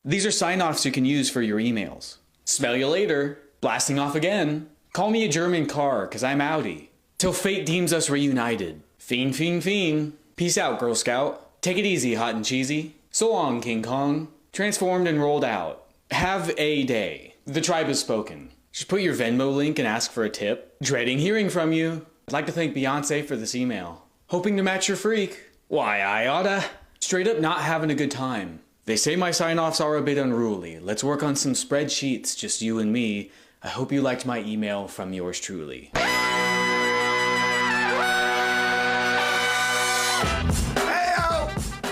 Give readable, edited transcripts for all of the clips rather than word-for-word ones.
These are sign-offs you can use for your emails. Smell you later. Blasting off again. Call me a German car, cause I'm outie. Till fate deems us reunited. Fiend, fiend, fiend. Peace out, Girl Scout. Take it easy, hot and cheesy. So long, King Kong. Transformed and rolled out. Have a day. The tribe has spoken. Just put your Venmo link and ask for a tip. Dreading hearing from you. I'd like to thank Beyonce for this email. Hoping to match your freak. Why, I oughta. Straight up not having a good time. They say my sign-offs are a bit unruly. Let's work on some spreadsheets, just you and me. I hope you liked my email from yours truly. Heyo!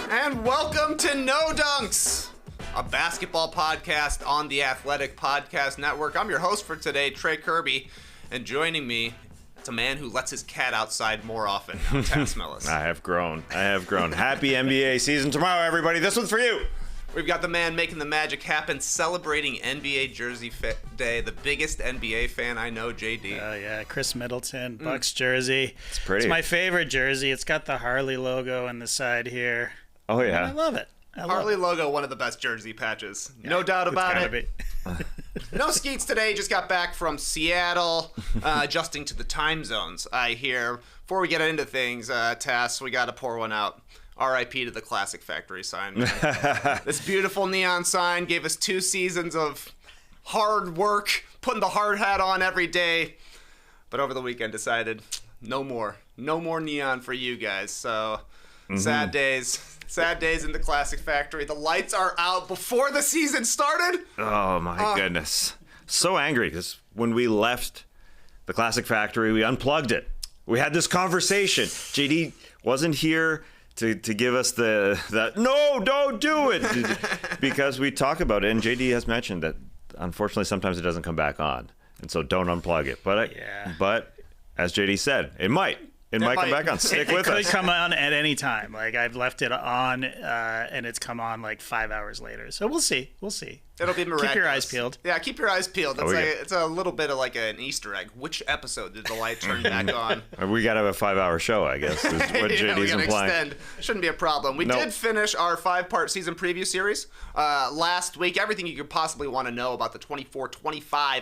And welcome to No Dunks, a basketball podcast on the Athletic Podcast Network. I'm your host for today, Trey Kirby, and joining me, it's a man who lets his cat outside more often, Tas Mellis. I have grown. Happy NBA season tomorrow, everybody. This one's for you. We've got the man making the magic happen, celebrating NBA Jersey Day, the biggest NBA fan I know, JD. Oh, yeah, Chris Middleton, Bucks jersey. It's pretty. It's my favorite jersey. It's got the Harley logo on the side here. Oh, yeah. And I love it. Harley logo, one of the best jersey patches. Yeah, no doubt about it. No Skeets today, just got back from Seattle, adjusting to the time zones, I hear. Before we get into things, Tas, we got to pour one out. R.I.P. to the Classic Factory sign. This beautiful neon sign gave us 2 seasons of hard work, putting the hard hat on every day. But over the weekend decided, no more neon for you guys. So sad days in the Classic Factory. The lights are out before the season started. Oh, my goodness. So angry because when we left the Classic Factory, we unplugged it. We had this conversation. JD wasn't here to give us the no, don't do it, because we talk about it, and JD has mentioned that unfortunately sometimes it doesn't come back on, and so don't unplug it. But as JD said, it might come back on. Stick with us. It could come on at any time. Like, I've left it on, and it's come on like 5 hours later. So we'll see. It'll be miraculous. Keep your eyes peeled. Yeah, keep your eyes peeled. It's a little bit of like an Easter egg. Which episode did the light turn back on? We got to have a 5-hour show, I guess, is what JD's implying. Extend. Shouldn't be a problem. We did finish our 5-part season preview series last week. Everything you could possibly want to know about the 24-25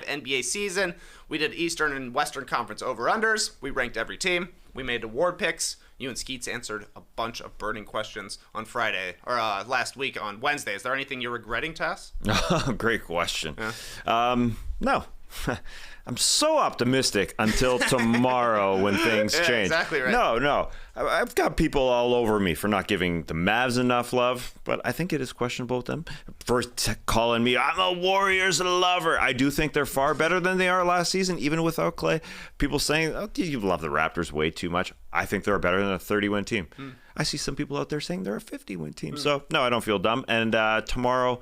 NBA season. We did Eastern and Western Conference over-unders. We ranked every team. We made award picks. You and Skeets answered a bunch of burning questions on Friday, or last week on Wednesday. Is there anything you're regretting, Tas? Great question. Yeah. No. I'm so optimistic until tomorrow when things change. Exactly right. No. I've got people all over me for not giving the Mavs enough love, but I think it is questionable with them. First calling me, I'm a Warriors lover. I do think they're far better than they are last season, even without Klay. People saying, oh, you love the Raptors way too much. I think they're better than a 30-win team. I see some people out there saying they're a 50-win team. So, no, I don't feel dumb. And tomorrow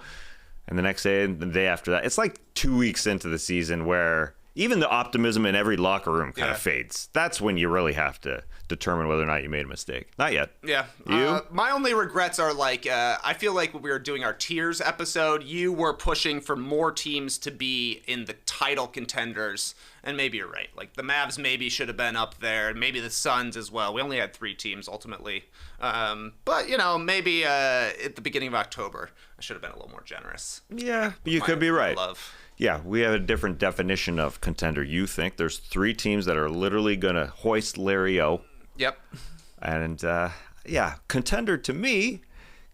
and the next day and the day after that, it's like 2 weeks into the season where even the optimism in every locker room kind of fades. That's when you really have to determine whether or not you made a mistake. Not yet. Yeah. You? My only regrets are like, I feel like when we were doing our tiers episode, you were pushing for more teams to be in the title contenders. And maybe you're right. Like, the Mavs maybe should have been up there. Maybe the Suns as well. We only had 3 teams ultimately. But, maybe at the beginning of October, I should have been a little more generous. Yeah, you could be right. Love. Yeah, we have a different definition of contender. You think there's 3 teams that are literally going to hoist Larry O. Yep. And, contender to me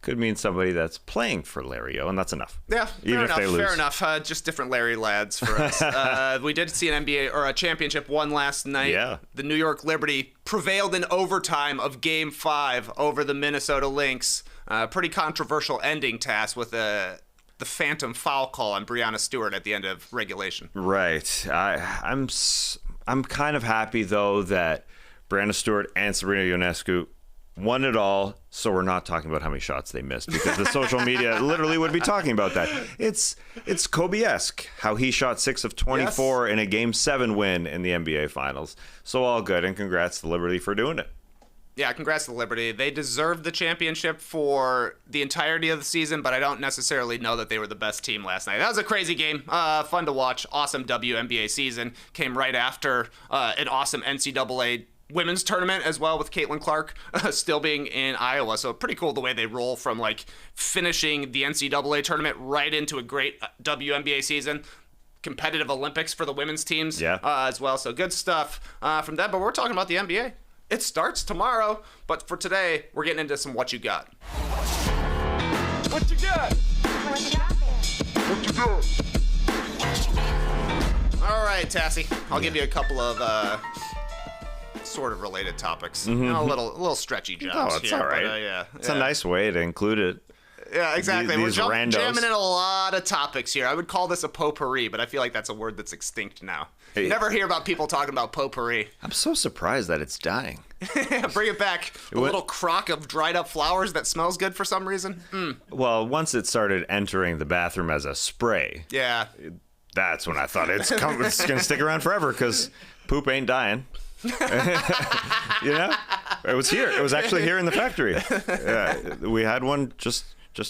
could mean somebody that's playing for Larry O, and that's enough. Yeah, fair enough. Just different Larry lads for us. We did see an NBA or a championship won last night. Yeah. The New York Liberty prevailed in overtime of Game 5 over the Minnesota Lynx. Pretty controversial ending, Tas, with the phantom foul call on Breanna Stewart at the end of regulation. Right. I'm kind of happy, though, that Breanna Stewart and Sabrina Ionescu won it all, so we're not talking about how many shots they missed, because the social media literally would be talking about that. It's Kobe-esque, how he shot 6 of 24 in a Game 7 win in the NBA Finals. So all good, and congrats to Liberty for doing it. Yeah, congrats to Liberty. They deserved the championship for the entirety of the season, but I don't necessarily know that they were the best team last night. That was a crazy game. Fun to watch. Awesome WNBA season. Came right after an awesome NCAA women's tournament as well, with Caitlin Clark still being in Iowa. So pretty cool the way they roll from like finishing the NCAA tournament right into a great WNBA season. Competitive Olympics for the women's teams as well. So good stuff from them. But we're talking about the NBA. It starts tomorrow. But for today, we're getting into some What You Got. What you got? What you got? What you got? All right, Tassie. I'll give you a couple of sort of related topics. A little stretchy jobs. Oh, it's here, all right. But, it's a nice way to include it. Yeah, exactly. These We're randos. jamming in a lot of topics here. I would call this a potpourri, but I feel like that's a word that's extinct now. Hey. You never hear about people talking about potpourri. I'm so surprised that it's dying. Bring it back. A little crock of dried up flowers that smells good for some reason. Well, once it started entering the bathroom as a spray, Yeah. that's when I thought it's going to stick around forever because poop ain't dying. You know? It was here. It was actually here in the factory. Yeah, we had one just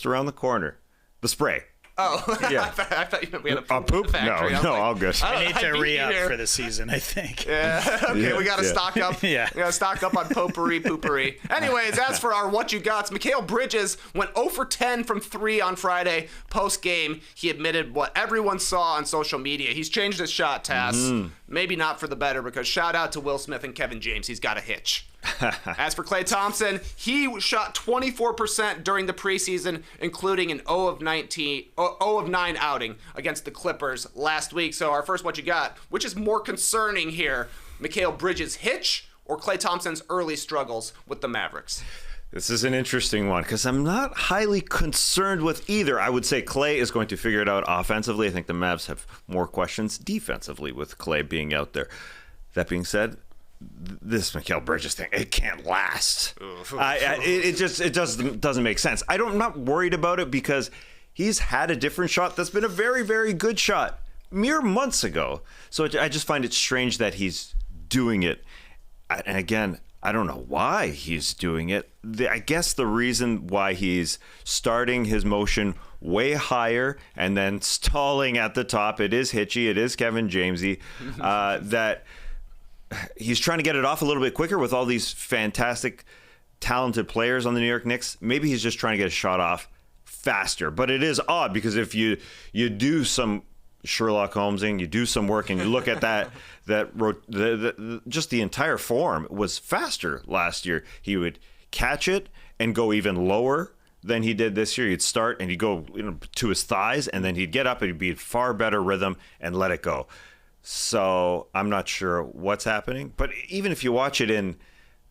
around the corner. The spray. Oh, Yeah. I thought you meant we had a poop, Poop? in the factory. No, all good. I need to I beat re you up here. for the season, I think. Yeah. Okay, Yeah, we got to yeah. stock up. Yeah. We got to stock up on potpourri, poopery. Anyways, as for our What You Gots, Mikal Bridges went 0 for 10 from 3 on Friday. Post-game, he admitted what everyone saw on social media. He's changed his shot, Tass. Maybe not for the better, because shout out to Will Smith and Kevin James. He's got a hitch. As for Klay Thompson, he shot 24% during the preseason, including an 0 of 9 outing against the Clippers last week. So our first What You Got, which is more concerning here, Mikal Bridges' hitch or Klay Thompson's early struggles with the Mavericks? This is an interesting one because I'm not highly concerned with either. I would say Klay is going to figure it out offensively. I think the Mavs have more questions defensively with Klay being out there. That being said, this Mikal Bridges thing, it can't last. It just doesn't make sense. I'm not worried about it because he's had a different shot that's been a very, very good shot mere months ago. So I just find it strange that he's doing it. And again, I don't know why he's doing it. I guess the reason why he's starting his motion way higher and then stalling at the top, it is hitchy, it is Kevin Jamesy, that he's trying to get it off a little bit quicker with all these fantastic, talented players on the New York Knicks. Maybe he's just trying to get a shot off faster. But it is odd because if you do some Sherlock Holmesing, you do some work and you look at just the entire form was faster last year. He would catch it and go even lower than he did this year. He'd start and he'd go to his thighs and then he'd get up and he'd be in far better rhythm and let it go. So I'm not sure what's happening. But even if you watch it in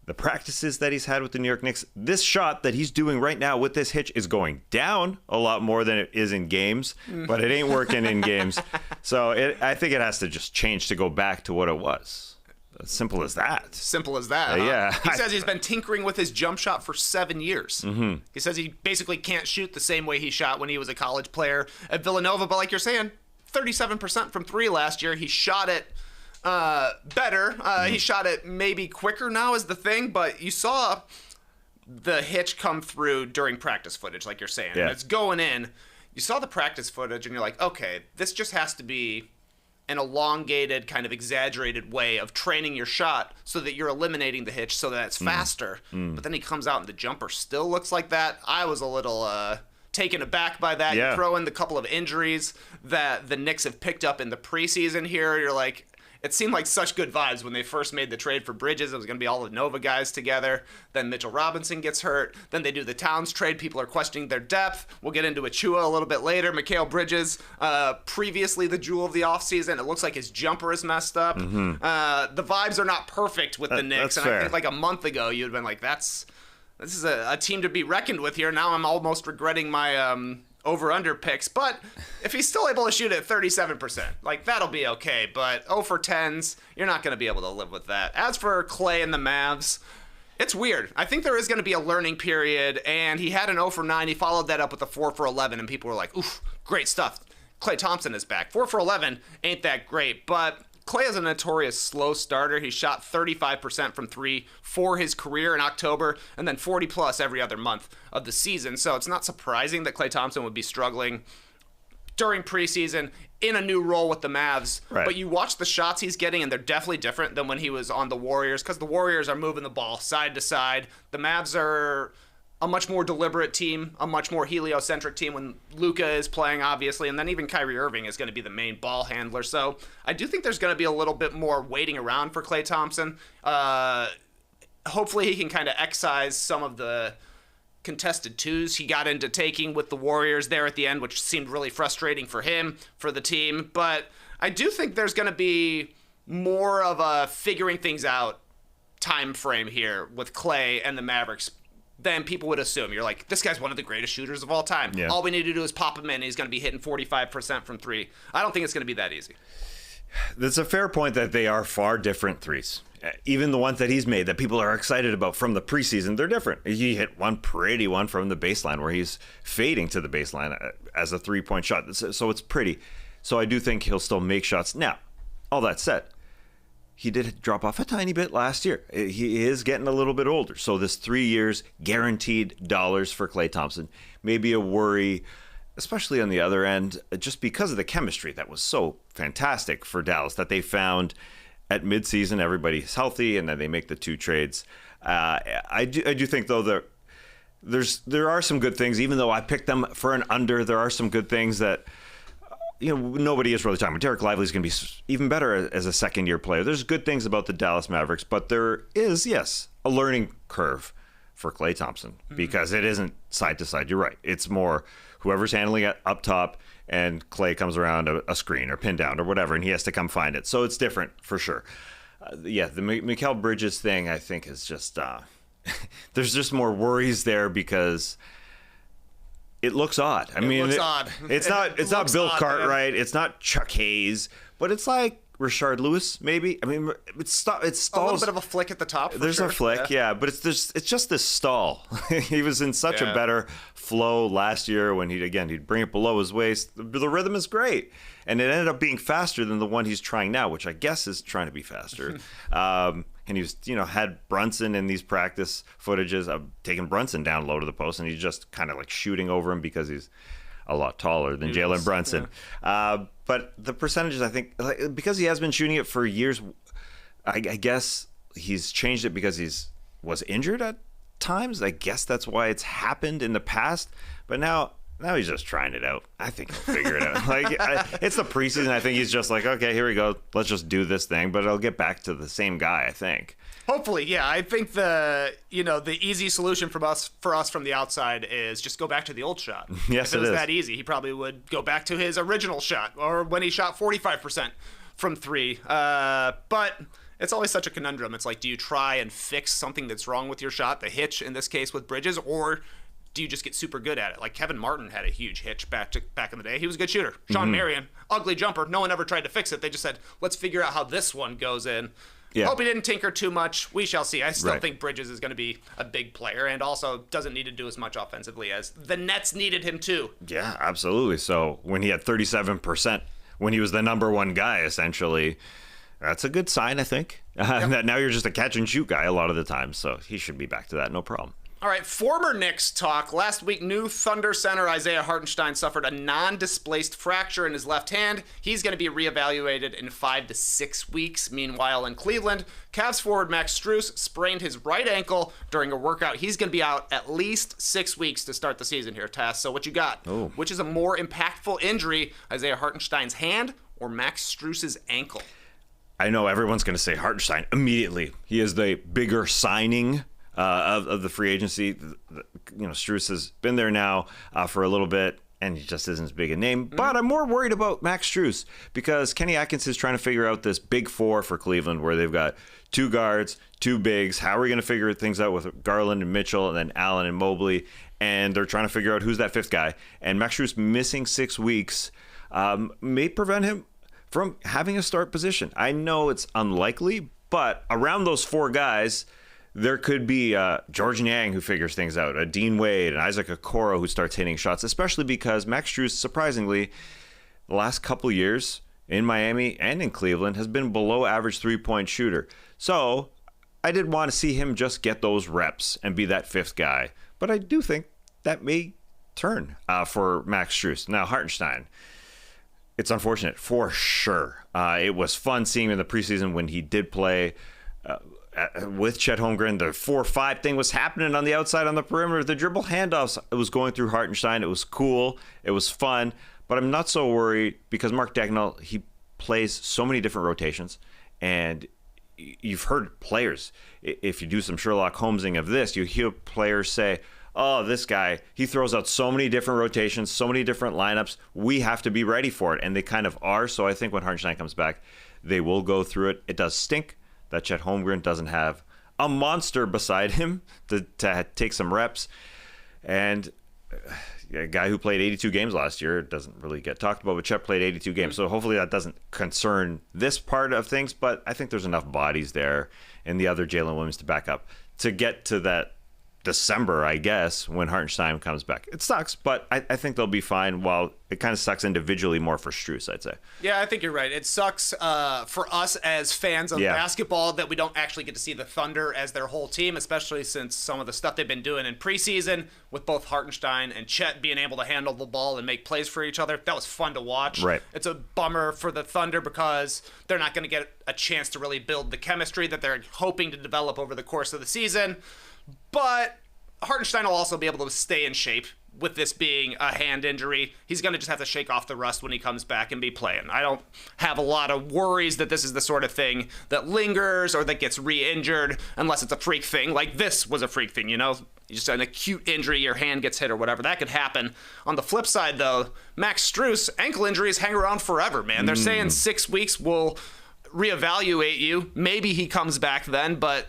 the practices that he's had with the New York Knicks, this shot that he's doing right now with this hitch is going down a lot more than it is in games, but it ain't working in games. So I think it has to just change to go back to what it was. As simple as that. Simple as that. Huh? Yeah. He says he's been tinkering with his jump shot for 7 years. He says he basically can't shoot the same way he shot when he was a college player at Villanova. But like you're saying, 37% from 3 last year. He shot it better. He shot it maybe quicker now is the thing, but you saw the hitch come through during practice footage, like you're saying. Yeah. And it's going in. You saw the practice footage and you're like, okay, this just has to be an elongated, kind of exaggerated way of training your shot so that you're eliminating the hitch so that it's faster. But then he comes out and the jumper still looks like that. I was a little taken aback by that. Yeah. You throw in the couple of injuries that the Knicks have picked up in the preseason here. You're like, it seemed like such good vibes when they first made the trade for Bridges. It was going to be all the Nova guys together. Then Mitchell Robinson gets hurt. Then they do the Towns trade. People are questioning their depth. We'll get into Achiuwa a little bit later. Mikal Bridges, previously the jewel of the offseason. It looks like his jumper is messed up. The vibes are not perfect with the Knicks. That's And fair. I think like a month ago, you'd been like, this is a team to be reckoned with here. Now I'm almost regretting my over-under picks. But if he's still able to shoot at 37%, like that'll be okay. But 0 for 10s, you're not going to be able to live with that. As for Klay and the Mavs, it's weird. I think there is going to be a learning period, and he had an 0 for 9. He followed that up with a 4 for 11, and people were like, oof, great stuff. Klay Thompson is back. 4 for 11 ain't that great, but Klay is a notorious slow starter. He shot 35% from 3 for his career in October, and then 40-plus every other month of the season. So it's not surprising that Klay Thompson would be struggling during preseason in a new role with the Mavs. Right. But you watch the shots he's getting, and they're definitely different than when he was on the Warriors, because the Warriors are moving the ball side to side. The Mavs are a much more deliberate team, a much more heliocentric team when Luka is playing, obviously, and then even Kyrie Irving is going to be the main ball handler. So I do think there's going to be a little bit more waiting around for Klay Thompson. Hopefully he can kind of excise some of the contested twos he got into taking with the Warriors there at the end, which seemed really frustrating for him, for the team. But I do think there's going to be more of a figuring things out time frame here with Klay and the Mavericks than people would assume. You're like, this guy's one of the greatest shooters of all time. Yeah. All we need to do is pop him in, and he's going to be hitting 45% from three. I don't think it's going to be that easy. That's a fair point that they are far different threes. Even the ones that he's made that people are excited about from the preseason, they're different. He hit one pretty one from the baseline where he's fading to the baseline as a three-point shot. So it's pretty. So I do think he'll still make shots. Now, all that said, he did drop off a tiny bit last year. He is getting a little bit older. So this 3 years guaranteed dollars for Klay Thompson may be a worry, especially on the other end, just because of the chemistry that was so fantastic for Dallas that they found at midseason. Everybody's healthy, and then they make the two trades. I do think, though, there are some good things. Even though I picked them for an under, there are some good things that nobody is really talking about. Derek Lively's going to be even better as a second-year player. There's good things about the Dallas Mavericks, but there is, yes, a learning curve for Klay Thompson because it isn't side to side. You're right. It's more whoever's handling it up top, and Klay comes around a screen or pin down or whatever, and he has to come find it. So it's different for sure. The Mikal Bridges thing, I think, is just there's just more worries there because it looks odd. It looks odd. It's not Bill Cartwright. It's not Chuck Hayes, but it's like Rashard Lewis, maybe. I mean, it stalls. A little bit of a flick at the top. There's a flick, yeah, but it's just this stall. He was in such a better flow last year when he'd bring it below his waist. The rhythm is great, and it ended up being faster than the one he's trying now, which I guess is trying to be faster. And he was, had Brunson in these practice footages of taking Brunson down low to the post, and he's just kind of like shooting over him because he's a lot taller than Jalen Brunson. Yeah. But the percentages, I think, because he has been shooting it for years, I guess he's changed it because was injured at times. I guess that's why it's happened in the past. But now he's just trying it out. I think he'll figure it out. It's the preseason. I think he's just like, okay, here we go. Let's just do this thing. But I'll get back to the same guy, I think. Hopefully, yeah. I think the easy solution for us from the outside is just go back to the old shot. Yes, if it was that easy, he probably would go back to his original shot, or when he shot 45% from three. But it's always such a conundrum. It's like, do you try and fix something that's wrong with your shot, the hitch in this case with Bridges, or do you just get super good at it? Like Kevin Martin had a huge hitch back in the day. He was a good shooter. Sean Marion, ugly jumper. No one ever tried to fix it. They just said, let's figure out how this one goes in. Yeah. Hope he didn't tinker too much. We shall see. I still think Bridges is going to be a big player and also doesn't need to do as much offensively as the Nets needed him to. Yeah, absolutely. So when he had 37%, when he was the number one guy, essentially, that's a good sign, I think. That now you're just a catch and shoot guy a lot of the time. So he should be back to that, no problem. All right, former Knicks talk. Last week, new Thunder center Isaiah Hartenstein suffered a non-displaced fracture in his left hand. He's going to be reevaluated in 5 to 6 weeks. Meanwhile, in Cleveland, Cavs forward Max Strus sprained his right ankle during a workout. He's going to be out at least 6 weeks to start the season here, Tas. So what you got? Oh. Which is a more impactful injury, Isaiah Hartenstein's hand or Max Strus's ankle? I know everyone's going to say Hartenstein immediately. He is the bigger signing of the free agency. Strus has been there now for a little bit, and he just isn't as big a name. But I'm more worried about Max Strus because Kenny Atkins is trying to figure out this big four for Cleveland where they've got 2 guards, 2 bigs. How are we going to figure things out with Garland and Mitchell and then Allen and Mobley? And they're trying to figure out who's that 5th guy. And Max Strus missing 6 weeks may prevent him from having a start position. I know it's unlikely, but around those 4 guys, there could be George Niang who figures things out, a Dean Wade, and Isaac Okoro who starts hitting shots, especially because Max Strus, surprisingly, the last couple years in Miami and in Cleveland has been below average 3-point shooter. So I did want to see him just get those reps and be that 5th guy. But I do think that may turn for Max Strus. Now, Hartenstein, It's unfortunate, for sure. It was fun seeing him in the preseason when he did play with Chet Holmgren. The 4-5 thing was happening on the outside on the perimeter. The dribble handoffs, it was going through Hartenstein. It was cool. It was fun. But I'm not so worried because Mark Dagnall, he plays so many different rotations. And you've heard players, if you do some Sherlock Holmesing of this, you hear players say, oh, this guy, he throws out so many different rotations, so many different lineups. We have to be ready for it. And they kind of are. So I think when Hartenstein comes back, they will go through it. It does stink that Chet Holmgren doesn't have a monster beside him to take some reps. And a guy who played 82 games last year doesn't really get talked about, but Chet played 82 games. So hopefully that doesn't concern this part of things. But I think there's enough bodies there and the other Jalen Williams to back up to get to that December, I guess, when Hartenstein comes back. It sucks, but I think they'll be fine. While it kind of sucks individually more for Strus, I'd say. Yeah, I think you're right. It sucks for us as fans of basketball that we don't actually get to see the Thunder as their whole team, especially since some of the stuff they've been doing in preseason with both Hartenstein and Chet being able to handle the ball and make plays for each other. That was fun to watch. Right. It's a bummer for the Thunder because they're not going to get a chance to really build the chemistry that they're hoping to develop over the course of the season. But Hartenstein will also be able to stay in shape with this being a hand injury. He's going to just have to shake off the rust when he comes back and be playing. I don't have a lot of worries that this is the sort of thing that lingers or that gets re-injured unless it's a freak thing. Like this was a freak thing, you know? Just an acute injury, your hand gets hit or whatever. That could happen. On the flip side, though, Max Strus, ankle injuries hang around forever, man. They're saying 6 weeks will reevaluate you. Maybe he comes back then, but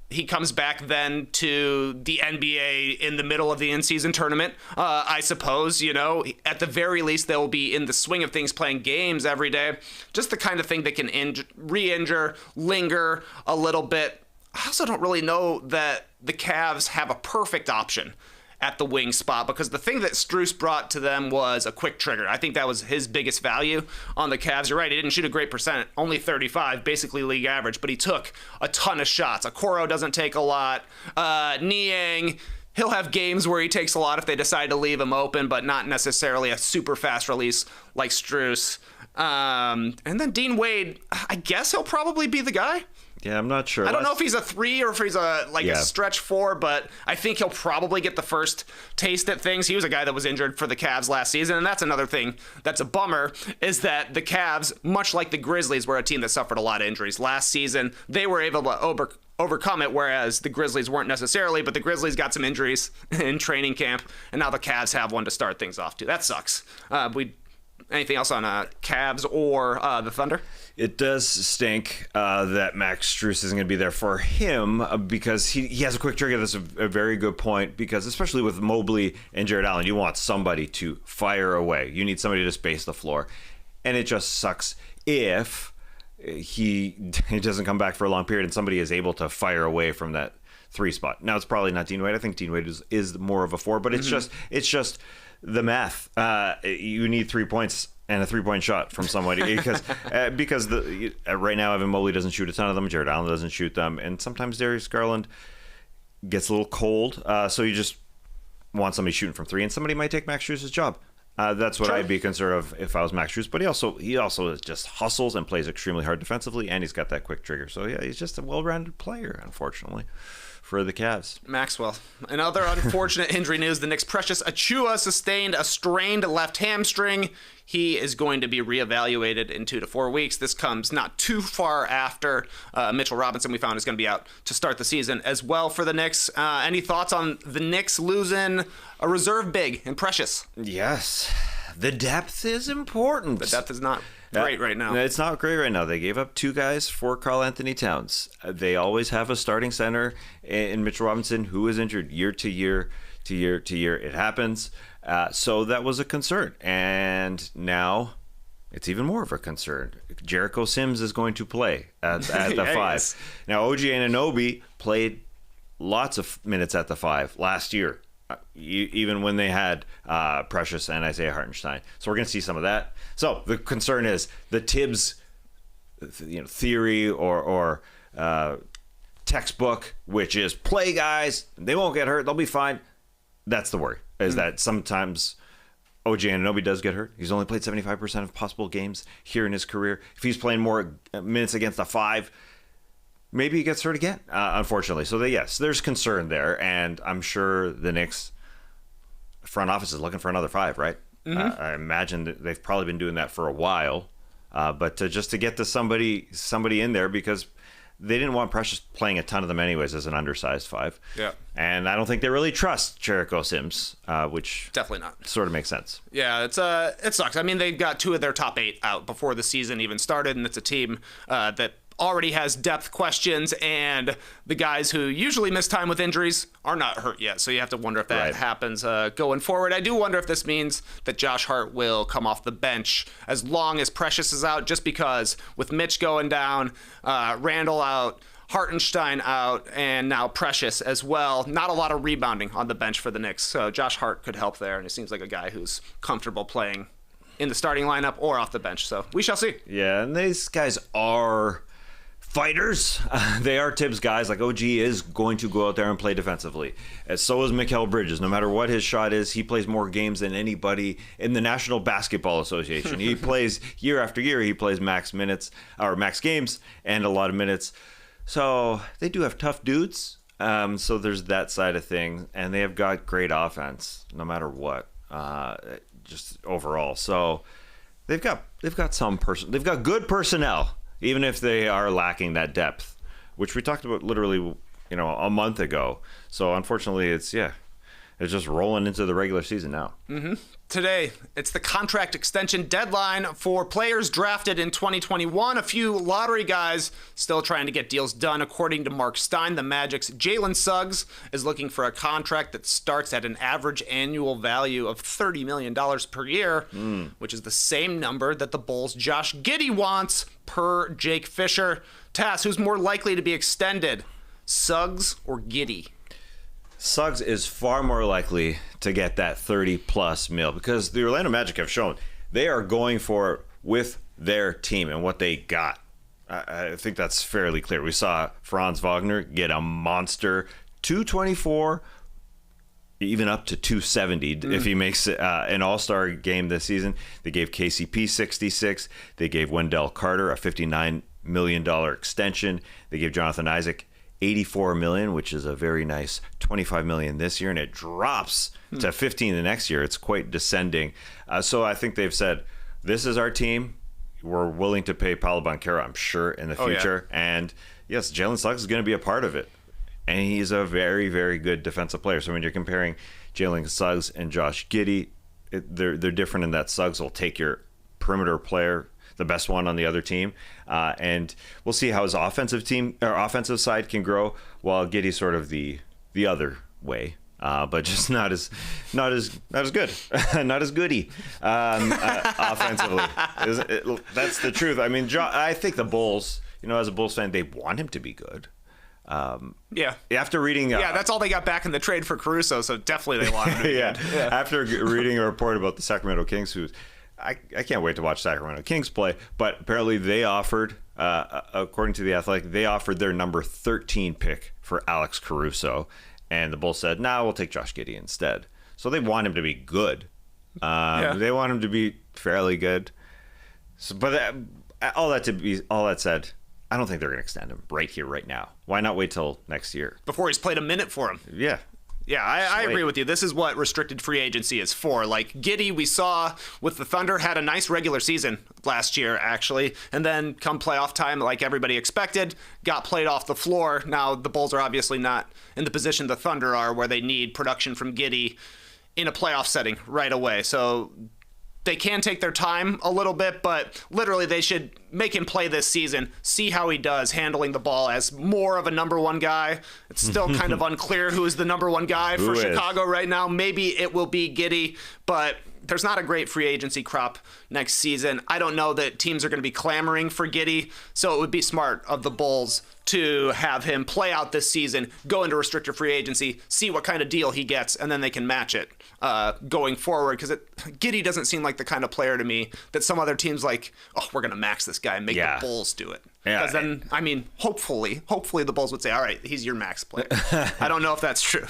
he comes back then to the NBA in the middle of the in-season tournament, I suppose. You know, at the very least, they'll be in the swing of things playing games every day. Just the kind of thing that can re-injure, linger a little bit. I also don't really know that the Cavs have a perfect option at the wing spot because the thing that Strus brought to them was a quick trigger. I think that was his biggest value on the Cavs. You're right, he didn't shoot a great percent, only 35, basically league average, but he took a ton of shots. Okoro doesn't take a lot. Niang, he'll have games where he takes a lot if they decide to leave him open, but not necessarily a super fast release like Strus. And then Dean Wade, I guess he'll probably be the guy. Yeah, I'm not sure. I don't know if he's a 3 or if he's a stretch 4, but I think he'll probably get the first taste at things. He was a guy that was injured for the Cavs last season, and that's another thing that's a bummer, is that the Cavs, much like the Grizzlies, were a team that suffered a lot of injuries. Last season, they were able to overcome it, whereas the Grizzlies weren't necessarily, but the Grizzlies got some injuries in training camp, and now the Cavs have one to start things off, too. That sucks. Anything else on Cavs or the Thunder? It does stink that Max Strus isn't going to be there for him because he has a quick trigger. That's a very good point because especially with Mobley and Jared Allen, you want somebody to fire away. You need somebody to space the floor. And it just sucks if he doesn't come back for a long period and somebody is able to fire away from that 3 spot. Now, it's probably not Dean Wade. I think Dean Wade is more of a 4, but it's just the math. You need 3 points and a 3-point shot from somebody because right now Evan Mobley doesn't shoot a ton of them. Jared Allen doesn't shoot them, and sometimes Darius Garland gets a little cold. So you just want somebody shooting from 3, and somebody might take Max Strus' job. That's what I'd be concerned of if I was Max Strus. But he also just hustles and plays extremely hard defensively, and he's got that quick trigger. So yeah, he's just a well-rounded player, unfortunately, for the Cavs. Maxwell. In other unfortunate injury news, the Knicks' Precious Achiuwa sustained a strained left hamstring. He is going to be reevaluated in 2 to 4 weeks. This comes not too far after Mitchell Robinson, we found, is going to be out to start the season as well for the Knicks. Any thoughts on the Knicks losing a reserve big and Precious? Yes. The depth is important. The depth is not great right now. It's not great right now. They gave up 2 guys for Karl Anthony Towns. They always have a starting center in Mitchell Robinson who is injured year to year to year to year. It happens. So that was a concern. And now it's even more of a concern. Jericho Sims is going to play at the 5. Now, OG Anunoby played lots of minutes at the 5 last year, even when they had Precious and Isaiah Hartenstein. So we're going to see some of that. So the concern is the Tibbs theory or textbook, which is play guys. They won't get hurt. They'll be fine. That's the worry, is that sometimes OG Anunoby does get hurt, he's only played 75% of possible games here in his career. If he's playing more minutes against the 5, maybe he gets hurt again, unfortunately. So, yes, there's concern there, and I'm sure the Knicks front office is looking for another 5, right? Mm-hmm. I imagine that they've probably been doing that for a while, but just to get to somebody in there, because they didn't want Precious playing a ton of them anyways as an undersized 5. Yeah. And I don't think they really trust Jericho Sims, which definitely not. Sort of makes sense. Yeah, it sucks. I mean, they got 2 of their top 8 out before the season even started, and it's a team that already has depth questions, and the guys who usually miss time with injuries are not hurt yet. So you have to wonder if that happens going forward. I do wonder if this means that Josh Hart will come off the bench as long as Precious is out, just because with Mitch going down, Randall out, Hartenstein out, and now Precious as well. Not a lot of rebounding on the bench for the Knicks. So Josh Hart could help there, and it seems like a guy who's comfortable playing in the starting lineup or off the bench. So we shall see. Yeah, and these guys are fighters. They are Tibbs guys. Like, OG is going to go out there and play defensively. And so is Mikal Bridges. No matter what his shot is, he plays more games than anybody in the National Basketball Association. He plays year after year. He plays max minutes or max games and a lot of minutes. So they do have tough dudes. So there's that side of things, and they have got great offense no matter what. Just overall. So they've got good personnel, even if they are lacking that depth, which we talked about literally, a month ago. So unfortunately, it's just rolling into the regular season now. Mm-hmm. Today, it's the contract extension deadline for players drafted in 2021. A few lottery guys still trying to get deals done. According to Mark Stein, the Magic's Jalen Suggs is looking for a contract that starts at an average annual value of $30 million per year, which is the same number that the Bulls' Josh Giddey wants per Jake Fisher. Tas, who's more likely to be extended, Suggs or Giddey? Suggs is far more likely to get that 30-plus mil, because the Orlando Magic have shown they are going for it with their team and what they got. I think that's fairly clear. We saw Franz Wagner get a monster 224, even up to 270 if he makes an all-star game this season. They gave KCP 66. They gave Wendell Carter a $59 million extension. They gave Jonathan Isaac $84 million, which is a very nice $25 million this year, and it drops to $15 the next year. It's quite descending. So I think they've said, this is our team. We're willing to pay Paolo Banchero, I'm sure, in the future. Yeah. And yes, Jalen Suggs is going to be a part of it. And he's a very, very good defensive player. So when you're comparing Jalen Suggs and Josh Giddey, they're different in that Suggs will take your perimeter player, the best one on the other team, and we'll see how his offensive side can grow, while Giddey's sort of the other way, but just not as good, not as goody offensively. That's the truth. I mean, I think the Bulls, as a Bulls fan, they want him to be good. After reading, that's all they got back in the trade for Caruso, so definitely they want him to be good. Yeah. After reading a report about the Sacramento Kings, who I can't wait to watch Sacramento Kings play, but apparently they offered, according to The Athletic, they offered their number 13 pick for Alex Caruso, and the Bulls said, we'll take Josh Giddey instead. So they want him to be good. They want him to be fairly good. So, but all that said, I don't think they're going to extend him right here, right now. Why not wait till next year? Before he's played a minute for him. Yeah. Yeah, I agree with you. This is what restricted free agency is for. Like, Giddey, we saw with the Thunder, had a nice regular season last year, actually. And then come playoff time, like everybody expected, got played off the floor. Now, the Bulls are obviously not in the position the Thunder are, where they need production from Giddey in a playoff setting right away. So they can take their time a little bit, but literally they should make him play this season, see how he does handling the ball as more of a number one guy. It's still kind of unclear who is the number one guy for Chicago right now. Maybe it will be Giddey, but there's not a great free agency crop next season. I don't know that teams are going to be clamoring for Giddey, so it would be smart of the Bulls to have him play out this season, go into restricted free agency, see what kind of deal he gets, and then they can match it going forward. Because Giddey doesn't seem like the kind of player to me that some other teams like, oh, we're going to max this guy and make the Bulls do it. Because then, I mean, hopefully the Bulls would say, all right, he's your max player. I don't know if that's true.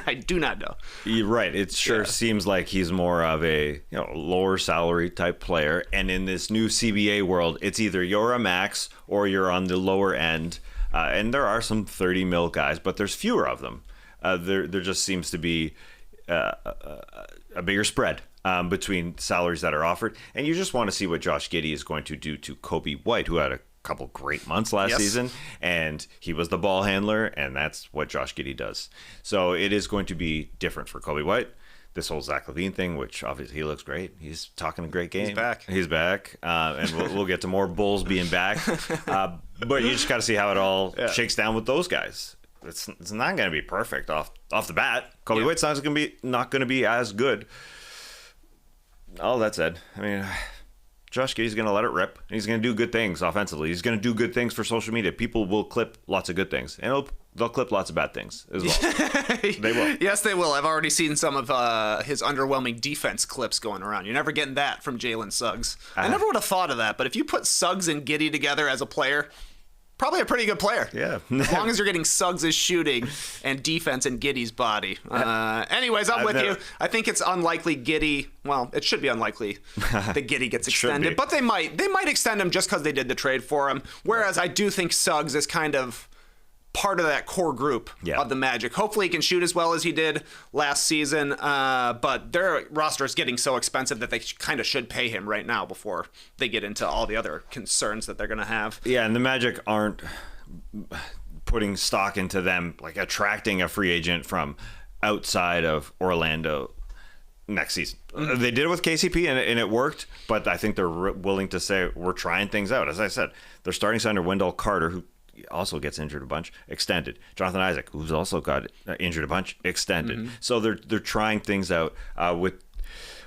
I do not know. You're right. It sure seems like he's more of a lower salary type player. And in this new CBA world, it's either you're a max or you're on the lower end. And there are some 30 mil guys, but there's fewer of them. There just seems to be a bigger spread between salaries that are offered. And you just want to see what Josh Giddey is going to do to Kobe White, who had a couple great months last season, and he was the ball handler, and that's what Josh Giddey does. So it is going to be different for Kobe White. This whole Zach LaVine thing, which obviously he looks great. He's talking a great game. He's back. And we'll get to more Bulls being back. But you just got to see how it all shakes down with those guys. It's not going to be perfect off the bat. Kobe White's not going to be as good. All that said, I mean, Josh Giddey's going to let it rip. He's going to do good things offensively. He's going to do good things for social media. People will clip lots of good things, and they'll clip lots of bad things as well. They will. Yes, they will. I've already seen some of his underwhelming defense clips going around. You're never getting that from Jalen Suggs. I never would have thought of that, but if you put Suggs and Giddey together as a player, probably a pretty good player. Yeah. As long as you're getting Suggs' shooting and defense in Giddey's body. Anyways, I'm with you. I think it's unlikely Giddey, well, it should be unlikely that Giddey gets extended. But they might extend him just because they did the trade for him. Whereas I do think Suggs is kind of part of that core group of the Magic. Hopefully he can shoot as well as he did last season, but their roster is getting so expensive that they kind of should pay him right now before they get into all the other concerns that they're going to have. Yeah, and the Magic aren't putting stock into them, like attracting a free agent from outside of Orlando next season. They did it with KCP and it worked, but I think they're willing to say we're trying things out. As I said, they're starting center Wendell Carter, who also gets injured a bunch, extended. Jonathan Isaac, who's also got injured a bunch, extended. So they're trying things out with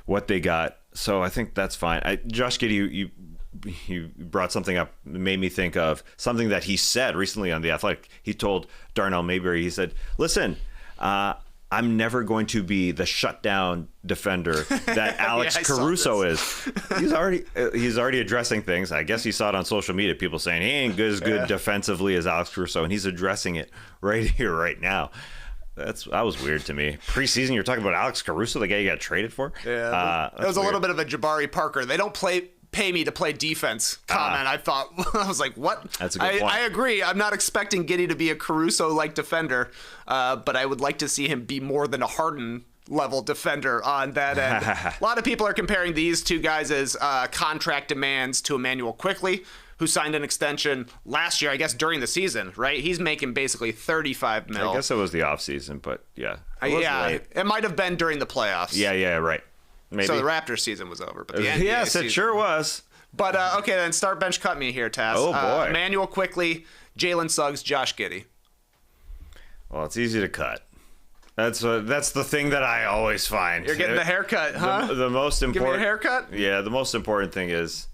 what they got. So I think that's fine. Josh Giddey, you brought something up, made me think of something that he said recently on The Athletic. He told Darnell Mayberry, he said, listen, I'm never going to be the shutdown defender that Alex Caruso is. He's already addressing things. I guess he saw it on social media, people saying he ain't as good defensively as Alex Caruso, and he's addressing it right here, right now. That was weird to me. Preseason, you're talking about Alex Caruso, the guy you got traded for? Yeah, it was a little bit of a Jabari Parker. They don't pay me to play defense comment. I thought, I was like, what? That's a good point. I agree. I'm not expecting Giddey to be a Caruso-like defender, but I would like to see him be more than a Harden level defender on that end. A lot of people are comparing these two guys as contract demands to Emmanuel Quickley, who signed an extension last year, I guess during the season, right? He's making basically $35 million. I guess it was the offseason, but yeah. It might have been during the playoffs. Yeah, right. Maybe. So the Raptors season was over, but the NBA yes, season, it sure was. But okay, then start bench cut me here, Tas. Oh boy, Emmanuel Quickley, Jalen Suggs, Josh Giddey. Well, it's easy to cut. That's the thing that I always find. You're getting the haircut, huh? The most important. Give me a haircut. Yeah, the most important thing is,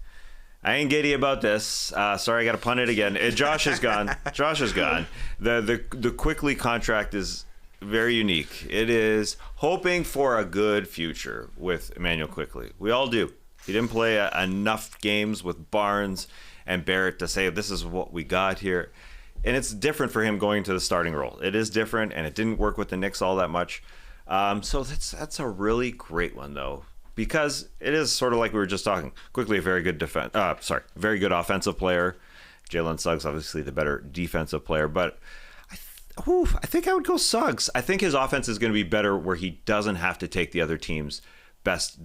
I ain't giddy about this. Sorry, I got to punt it again. Josh is gone. Josh is gone. The Quickley contract is very unique. It is hoping for a good future with Emmanuel Quickley. We all do. He didn't play enough games with Barnes and Barrett to say this is what we got here. And it's different for him going to the starting role. It is different, and it didn't work with the Knicks all that much. So that's a really great one, though, because it is sort of like we were just talking. Quickley, a very good very good offensive player. Jalen Suggs, obviously the better defensive player, but I think I would go Suggs. I think his offense is going to be better where he doesn't have to take the other team's best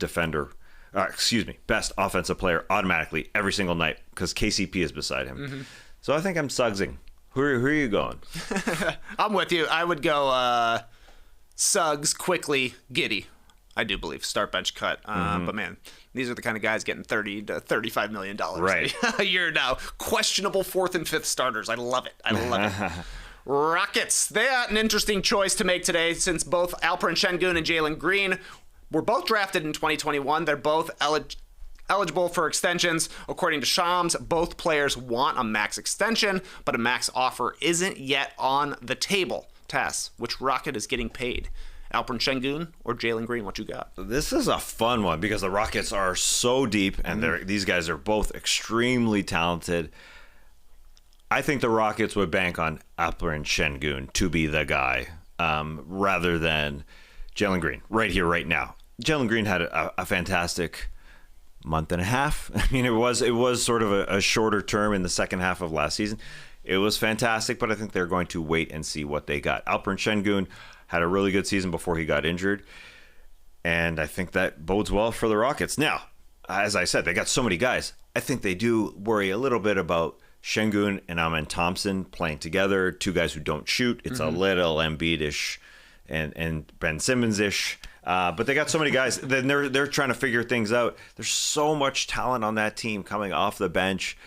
offensive player automatically every single night because KCP is beside him. Mm-hmm. So I think I'm Suggsing. Who are you going? I'm with you. I would go Suggs, Quickley, Giddey. I do believe start bench cut. But man, these are the kind of guys getting $30 to $35 million a year now. Questionable fourth and fifth starters. I love it. Rockets. They had an interesting choice to make today since both Alperen Sengun and Jalen Green were both drafted in 2021. They're both eligible for extensions. According to Shams, both players want a max extension, but a max offer isn't yet on the table. Tas, which Rocket is getting paid? Alperen Sengun or Jalen Green? What you got? This is a fun one because the Rockets are so deep, and these guys are both extremely talented. I think the Rockets would bank on Alperen Sengun to be the guy rather than Jalen Green right here, right now. Jalen Green had a fantastic month and a half. I mean, it was sort of a shorter term in the second half of last season. It was fantastic, but I think they're going to wait and see what they got. Alperen Sengun had a really good season before he got injured, and I think that bodes well for the Rockets. Now, as I said, they got so many guys. I think they do worry a little bit about Sengun and Amen Thompson playing together, two guys who don't shoot. It's a little Embiid-ish and Ben Simmons-ish. But they got so many guys. Then they're trying to figure things out. There's so much talent on that team coming off the bench.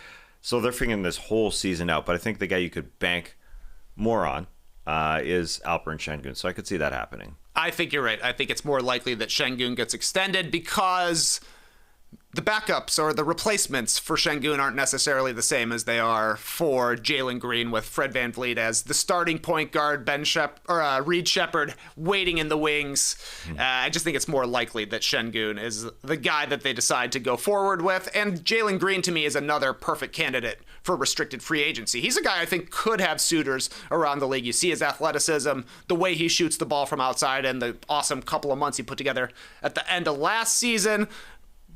So they're figuring this whole season out. But I think the guy you could bank more on is Alperen Sengun. So I could see that happening. I think you're right. I think it's more likely that Sengun gets extended because the backups or the replacements for Sengun aren't necessarily the same as they are for Jalen Green, with Fred VanVleet as the starting point guard, Reed Shepherd waiting in the wings. I just think it's more likely that Sengun is the guy that they decide to go forward with. And Jalen Green, to me, is another perfect candidate for restricted free agency. He's a guy I think could have suitors around the league. You see his athleticism, the way he shoots the ball from outside, and the awesome couple of months he put together at the end of last season.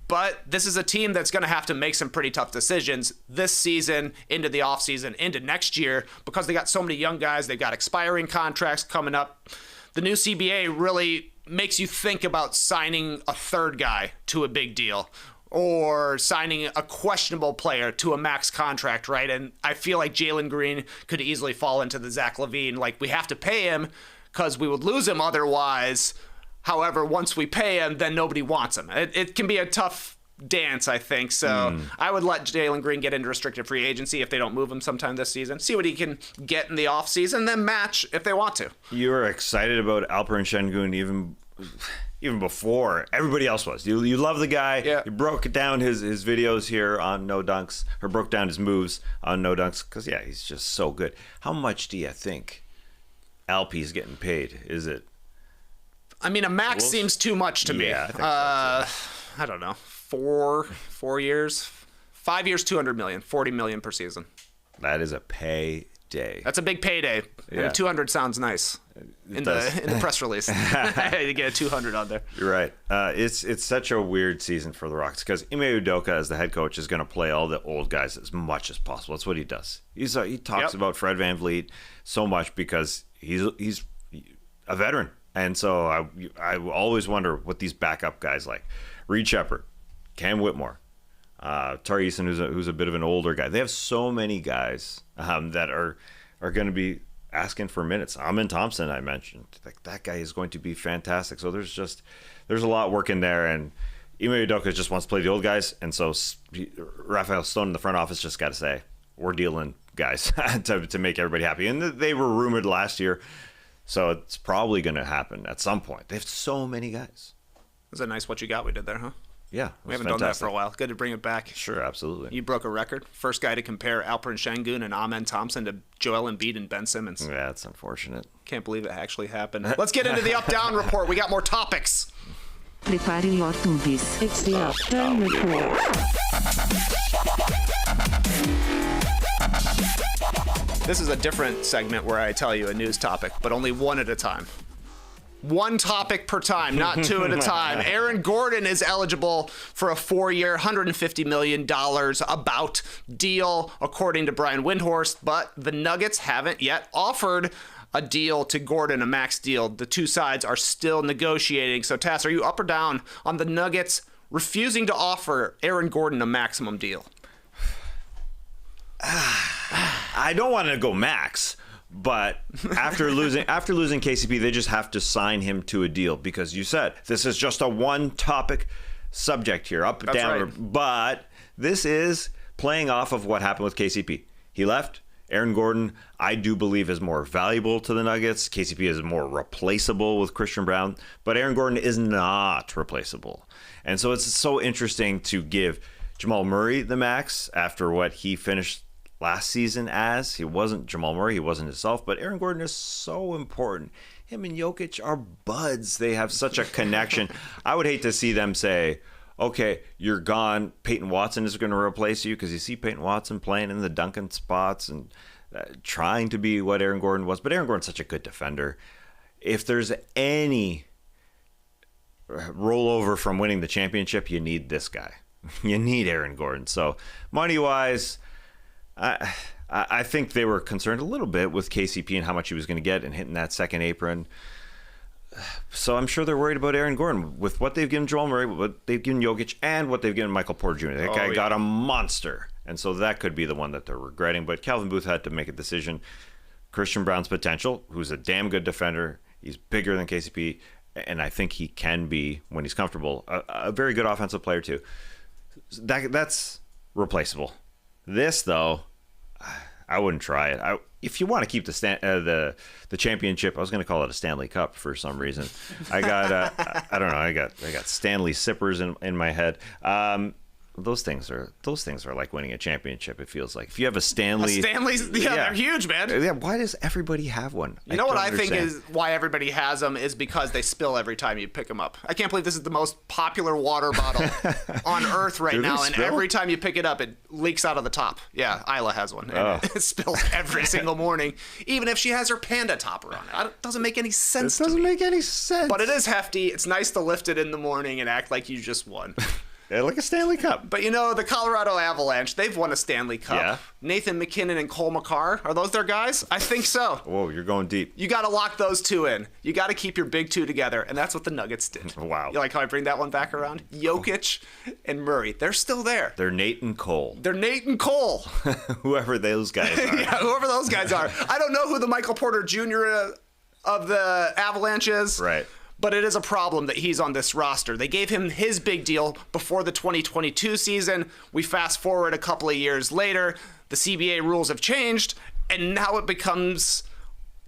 But this is a team that's going to have to make some pretty tough decisions this season, into the offseason, into next year, because they got so many young guys. They've got expiring contracts coming up. The new CBA really makes you think about signing a third guy to a big deal or signing a questionable player to a max contract, right? And I feel like Jalen Green could easily fall into the Zach LaVine, like we have to pay him because we would lose him otherwise. However, once we pay him, then nobody wants him. It can be a tough dance, I think. So I would let Jalen Green get into restricted free agency if they don't move him sometime this season. See what he can get in the offseason, then match if they want to. You were excited about Alperen Sengun even before everybody else was. You love the guy. Yeah. You broke down his videos here on No Dunks, or broke down his moves on No Dunks, because, yeah, he's just so good. How much do you think Alpy's getting paid? Is it? I mean, a max seems too much to me. Yeah, I think so too. I don't know. 4 years, 5 years, $200 million, $40 million per season. That is a payday. That's a big payday. Yeah. And 200 sounds nice in the press release. You get a 200 on there. You're right. It's such a weird season for the Rockets because Ime Udoka, as the head coach, is going to play all the old guys as much as possible. That's what he does. He talks about Fred VanVleet so much because he's a veteran. And so I always wonder what these backup guys like. Reed Shepherd, Cam Whitmore, Tari Eason, who's a bit of an older guy. They have so many guys that are going to be asking for minutes. Amen Thompson, I mentioned. That guy is going to be fantastic. So there's a lot working there. And Ime Udoka just wants to play the old guys. And so Raphael Stone in the front office just got to say, we're dealing guys to make everybody happy. And they were rumored last year. So it's probably going to happen at some point. They have so many guys. It was a nice what you got we did there, huh? Yeah. We haven't done that for a while. Good to bring it back. Sure, absolutely. You broke a record. First guy to compare Alperen Sengun and Amen Thompson to Joel Embiid and Ben Simmons. Yeah, that's unfortunate. Can't believe it actually happened. Let's get into the up-down report. We got more topics. Prepare your hoodies. It's the up-down report. This is a different segment where I tell you a news topic, but only one at a time. One topic per time, not two at a time. Aaron Gordon is eligible for a 4-year, $150 million about deal, according to Brian Windhorst, but the Nuggets haven't yet offered a deal to Gordon, a max deal. The two sides are still negotiating. So, Tas, are you up or down on the Nuggets refusing to offer Aaron Gordon a maximum deal? I don't want to go max, but after losing KCP, they just have to sign him to a deal because you said this is just a one topic subject here, up, That's down, right. but this is playing off of what happened with KCP. He left, Aaron Gordon, I do believe, is more valuable to the Nuggets. KCP is more replaceable with Christian Brown, but Aaron Gordon is not replaceable. And so it's so interesting to give Jamal Murray the max after what he finished last season as. He wasn't Jamal Murray, he wasn't himself, but Aaron Gordon is so important. Him and Jokic are buds. They have such a connection. I would hate to see them say, okay, you're gone. Peyton Watson is going to replace you, because you see Peyton Watson playing in the dunking spots and trying to be what Aaron Gordon was. But Aaron Gordon's such a good defender. If there's any rollover from winning the championship, you need this guy. You need Aaron Gordon. So money-wise, I think they were concerned a little bit with KCP and how much he was going to get and hitting that second apron. So I'm sure they're worried about Aaron Gordon with what they've given Jamal Murray, what they've given Jokic, and what they've given Michael Porter Jr. That guy got a monster. And so that could be the one that they're regretting. But Calvin Booth had to make a decision. Christian Brown's potential, who's a damn good defender. He's bigger than KCP, and I think he can be, when he's comfortable, a very good offensive player too. That's replaceable. This, though, I wouldn't try it. If you want to keep the championship, I was going to call it a Stanley Cup for some reason. I got I don't know. I got Stanley sippers in my head. Those things are like winning a championship. It feels like if you have a Stanley's, they're huge, man. Yeah, why does everybody have one? You know what I think is why everybody has them is because they spill every time you pick them up. I can't believe this is the most popular water bottle on Earth right now, and every time you pick it up, it leaks out of the top. Yeah, Isla has one, and it spills every single morning, even if she has her panda topper on it. It doesn't make any sense. It doesn't make any sense. But it is hefty. It's nice to lift it in the morning and act like you just won. Yeah, like a Stanley Cup. But the Colorado Avalanche, they've won a Stanley Cup. Yeah. Nathan McKinnon and Cole Makar, are those their guys? I think so. Whoa, you're going deep. You got to lock those two in. You got to keep your big two together, and that's what the Nuggets did. Wow. You like how I bring that one back around? Jokic and Murray, they're still there. They're Nate and Cole. Whoever those guys are. Yeah, whoever those guys are. I don't know who the Michael Porter Jr. of the Avalanche is. Right. But it is a problem that he's on this roster. They gave him his big deal before the 2022 season. We fast forward a couple of years later. The CBA rules have changed, and now it becomes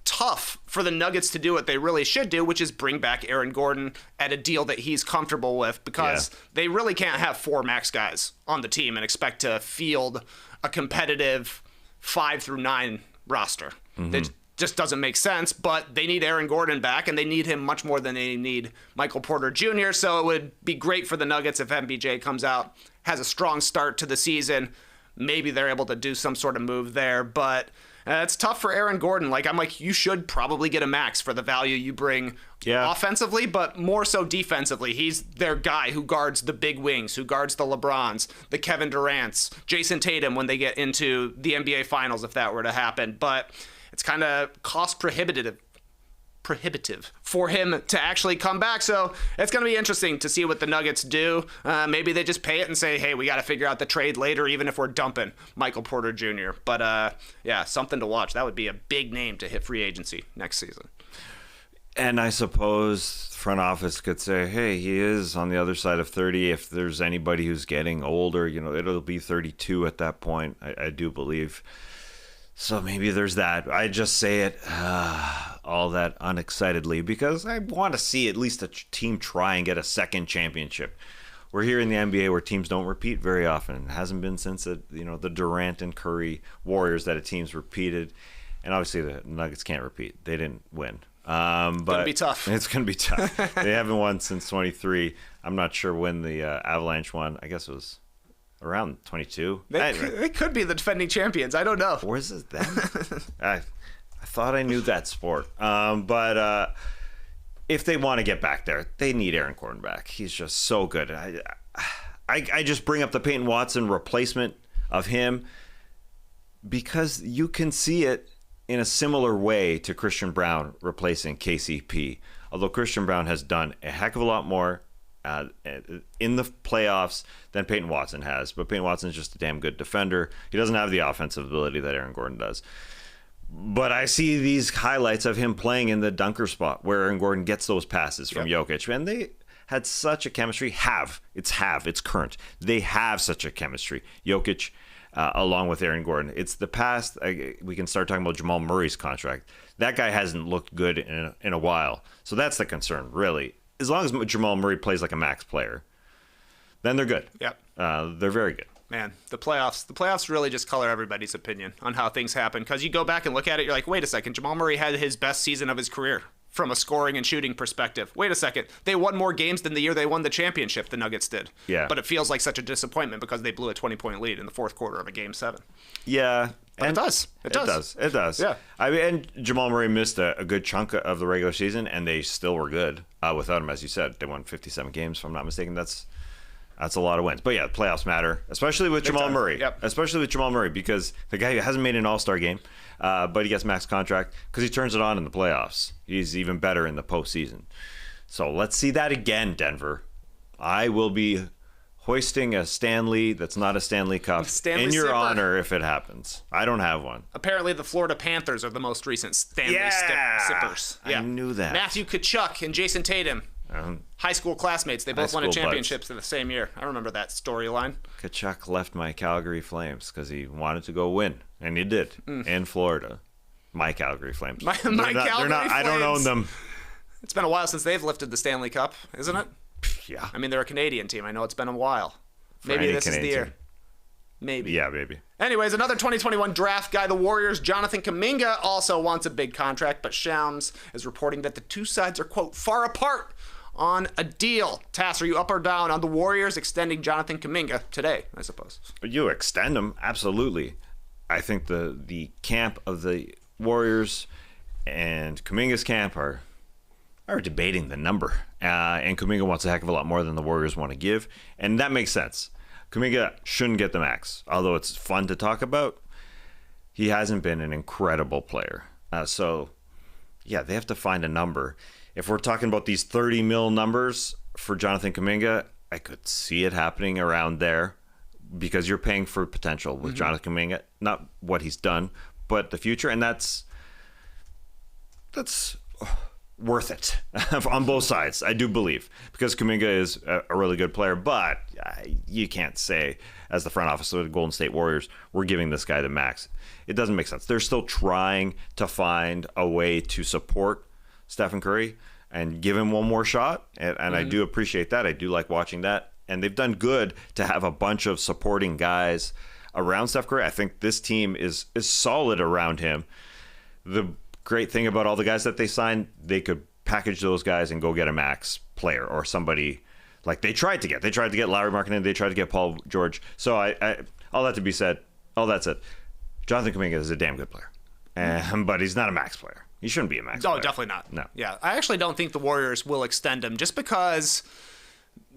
tough for the Nuggets to do what they really should do, which is bring back Aaron Gordon at a deal that he's comfortable with, because they really can't have 4 max guys on the team and expect to field a competitive 5 through 9 roster. That just doesn't make sense, but they need Aaron Gordon back, and they need him much more than they need Michael Porter Jr., so it would be great for the Nuggets if MBJ comes out, has a strong start to the season. Maybe they're able to do some sort of move there, but it's tough for Aaron Gordon. You should probably get a max for the value you bring offensively, but more so defensively. He's their guy who guards the big wings, who guards the LeBrons, the Kevin Durants, Jason Tatum when they get into the NBA Finals, if that were to happen. But it's kind of cost prohibitive for him to actually come back. So it's going to be interesting to see what the Nuggets do. Maybe they just pay it and say, hey, we got to figure out the trade later, even if we're dumping Michael Porter Jr. But something to watch. That would be a big name to hit free agency next season. And I suppose front office could say, hey, he is on the other side of 30. If there's anybody who's getting older, it'll be 32 at that point, I do believe. So maybe there's that. I just say it all that unexcitedly because I want to see at least a team try and get a second championship. We're here in the NBA where teams don't repeat very often. It hasn't been since the Durant and Curry Warriors that a team's repeated. And obviously the Nuggets can't repeat. They didn't win. But it's going to be tough. It's going to be tough. They haven't won since 23. I'm not sure when the Avalanche won. I guess it was around 22. They could be the defending champions. I don't know. Or is it them? I thought I knew that sport. But if they want to get back there, they need Aaron Gordon back. He's just so good. I just bring up the Peyton Watson replacement of him because you can see it in a similar way to Christian Brown replacing KCP. Although Christian Brown has done a heck of a lot more in the playoffs than Peyton Watson has. But Peyton Watson is just a damn good defender. He doesn't have the offensive ability that Aaron Gordon does. But I see these highlights of him playing in the dunker spot where Aaron Gordon gets those passes from Jokic. And they had such a chemistry. It's current. They have such a chemistry. Jokic along with Aaron Gordon. It's the past. We can start talking about Jamal Murray's contract. That guy hasn't looked good in a while. So that's the concern, really. As long as Jamal Murray plays like a max player, then they're good. Yep. They're very good. Man, the playoffs really just color everybody's opinion on how things happen. Because you go back and look at it, you're like, wait a second, Jamal Murray had his best season of his career from a scoring and shooting perspective. Wait a second, they won more games than the year they won the championship, the Nuggets did. Yeah. But it feels like such a disappointment because they blew a 20-point lead in the fourth quarter of a Game 7. Yeah. But it does. It does. Yeah. I mean, and Jamal Murray missed a good chunk of the regular season, and they still were good without him, as you said. They won 57 games, if I'm not mistaken. That's a lot of wins. But yeah, the playoffs matter, especially with Jamal Murray. Yep. Especially with Jamal Murray, because the guy hasn't made an all-star game, but he gets max contract because he turns it on in the playoffs. He's even better in the postseason. So let's see that again, Denver. I will be hoisting a Stanley that's not a Stanley Cup in your honor if it happens. I don't have one. Apparently, the Florida Panthers are the most recent Stanley sippers. I knew that. Matthew Tkachuk and Jason Tatum. High school classmates. They both won a championships in the same year. I remember that storyline. Tkachuk left my Calgary Flames because he wanted to go win, and he did in Florida. My Calgary Flames. My Calgary Flames. I don't own them. It's been a while since they've lifted the Stanley Cup, isn't it? Yeah. I mean, they're a Canadian team. I know it's been a while. Maybe this is the year. Maybe. Yeah, maybe. Anyways, another 2021 draft guy, the Warriors, Jonathan Kuminga, also wants a big contract, but Shams is reporting that the two sides are, quote, far apart on a deal. Tas, are you up or down on the Warriors extending Jonathan Kuminga today, I suppose? You extend him, absolutely. I think the camp of the Warriors and Kuminga's camp are debating the number. And Kuminga wants a heck of a lot more than the Warriors want to give. And that makes sense. Kuminga shouldn't get the max. Although it's fun to talk about, he hasn't been an incredible player. So, yeah, they have to find a number. If we're talking about these 30 mil numbers for Jonathan Kuminga, I could see it happening around there because you're paying for potential with Jonathan Kuminga, not what he's done, but the future. And that's worth it on both sides, I do believe, because Kuminga is a really good player, but you can't say as the front office of the Golden State Warriors, we're giving this guy the max. It doesn't make sense. They're still trying to find a way to support Stephen Curry and give him one more shot, and I do appreciate that. I do like watching that, and they've done good to have a bunch of supporting guys around Steph Curry. I think this team is solid around him. The great thing about all the guys that they signed, they could package those guys and go get a max player or somebody like they tried to get. They tried to get Larry Markkinen. They tried to get Paul George. So all that to be said, all that said, Jonathan Kuminga is a damn good player, but he's not a max player. He shouldn't be a max player. Oh, definitely not. No. Yeah, I actually don't think the Warriors will extend him just because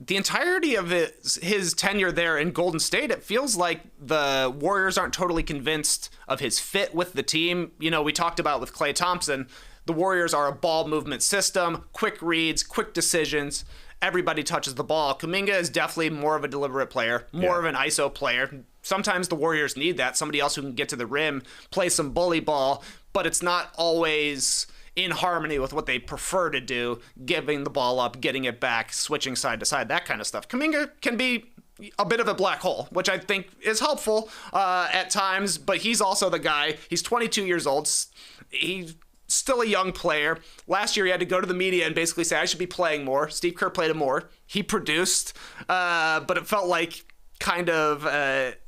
the entirety of his tenure there in Golden State, it feels like the Warriors aren't totally convinced of his fit with the team. You know, we talked about with Klay Thompson, the Warriors are a ball movement system, quick reads, quick decisions. Everybody touches the ball. Kuminga is definitely more of a deliberate player, more of an ISO player. Sometimes the Warriors need that, somebody else who can get to the rim, play some bully ball, but it's not always in harmony with what they prefer to do, giving the ball up, getting it back, switching side to side, that kind of stuff. Kuminga can be a bit of a black hole, which I think is helpful at times, but he's also the guy. He's 22 years old. He's still a young player. Last year, he had to go to the media and basically say, I should be playing more. Steve Kerr played him more. He produced, but it felt like kind of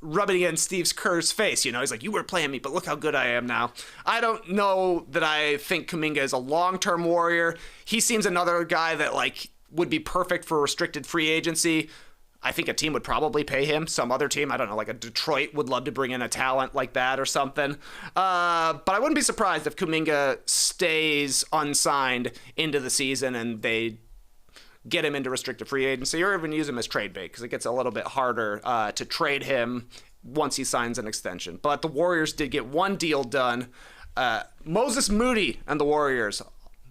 rubbing it in Steve Kerr's face. You know, he's like, you were playing me, but look how good I am now. I don't know that I think Kuminga is a long-term Warrior. He seems another guy that like would be perfect for restricted free agency. I think a team would probably pay him. Some other team, I don't know, like a Detroit would love to bring in a talent like that or something. But I wouldn't be surprised if Kuminga stays unsigned into the season and they get him into restricted free agency or even use him as trade bait because it gets a little bit harder to trade him once he signs an extension. But the Warriors did get one deal done. Moses Moody and the Warriors.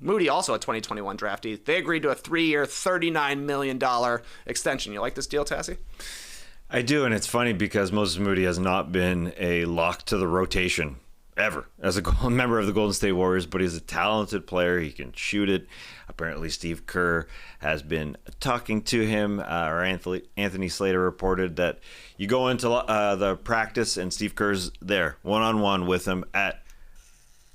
Moody, also a 2021 draftee. They agreed to a 3-year, $39 million extension. You like this deal, Tassie? I do, and it's funny because Moses Moody has not been a lock to the rotation ever as a member of the Golden State Warriors, but he's a talented player. He can shoot it. Apparently, Steve Kerr has been talking to him, or Anthony Slater reported that you go into the practice and Steve Kerr's there one-on-one with him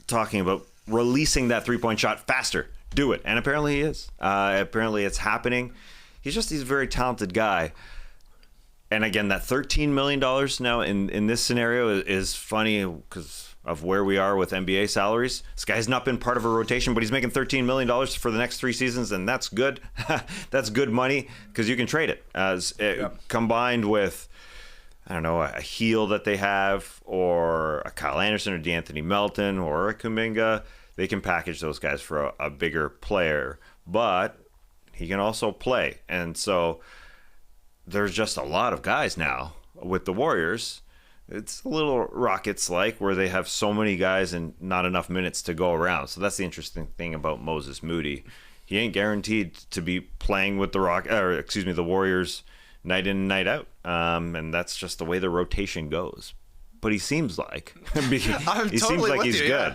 talking about releasing that three-point shot faster. Do it. And apparently he is. Apparently it's happening. He's a very talented guy. And again, that $13 million now in this scenario is funny because of where we are with NBA salaries. This guy's not been part of a rotation, but he's making $13 million for the next 3 seasons, and that's good. That's good money because you can trade it. Combined with, I don't know, a heel that they have, or a Kyle Anderson or DeAnthony Melton or a Kuminga. They can package those guys for a bigger player, but he can also play. And so there's just a lot of guys now with the Warriors. It's a little Rockets-like where they have so many guys and not enough minutes to go around. So that's the interesting thing about Moses Moody. He ain't guaranteed to be playing with the Warriors night in and night out. And that's just the way the rotation goes. But he seems like he's good. Yeah.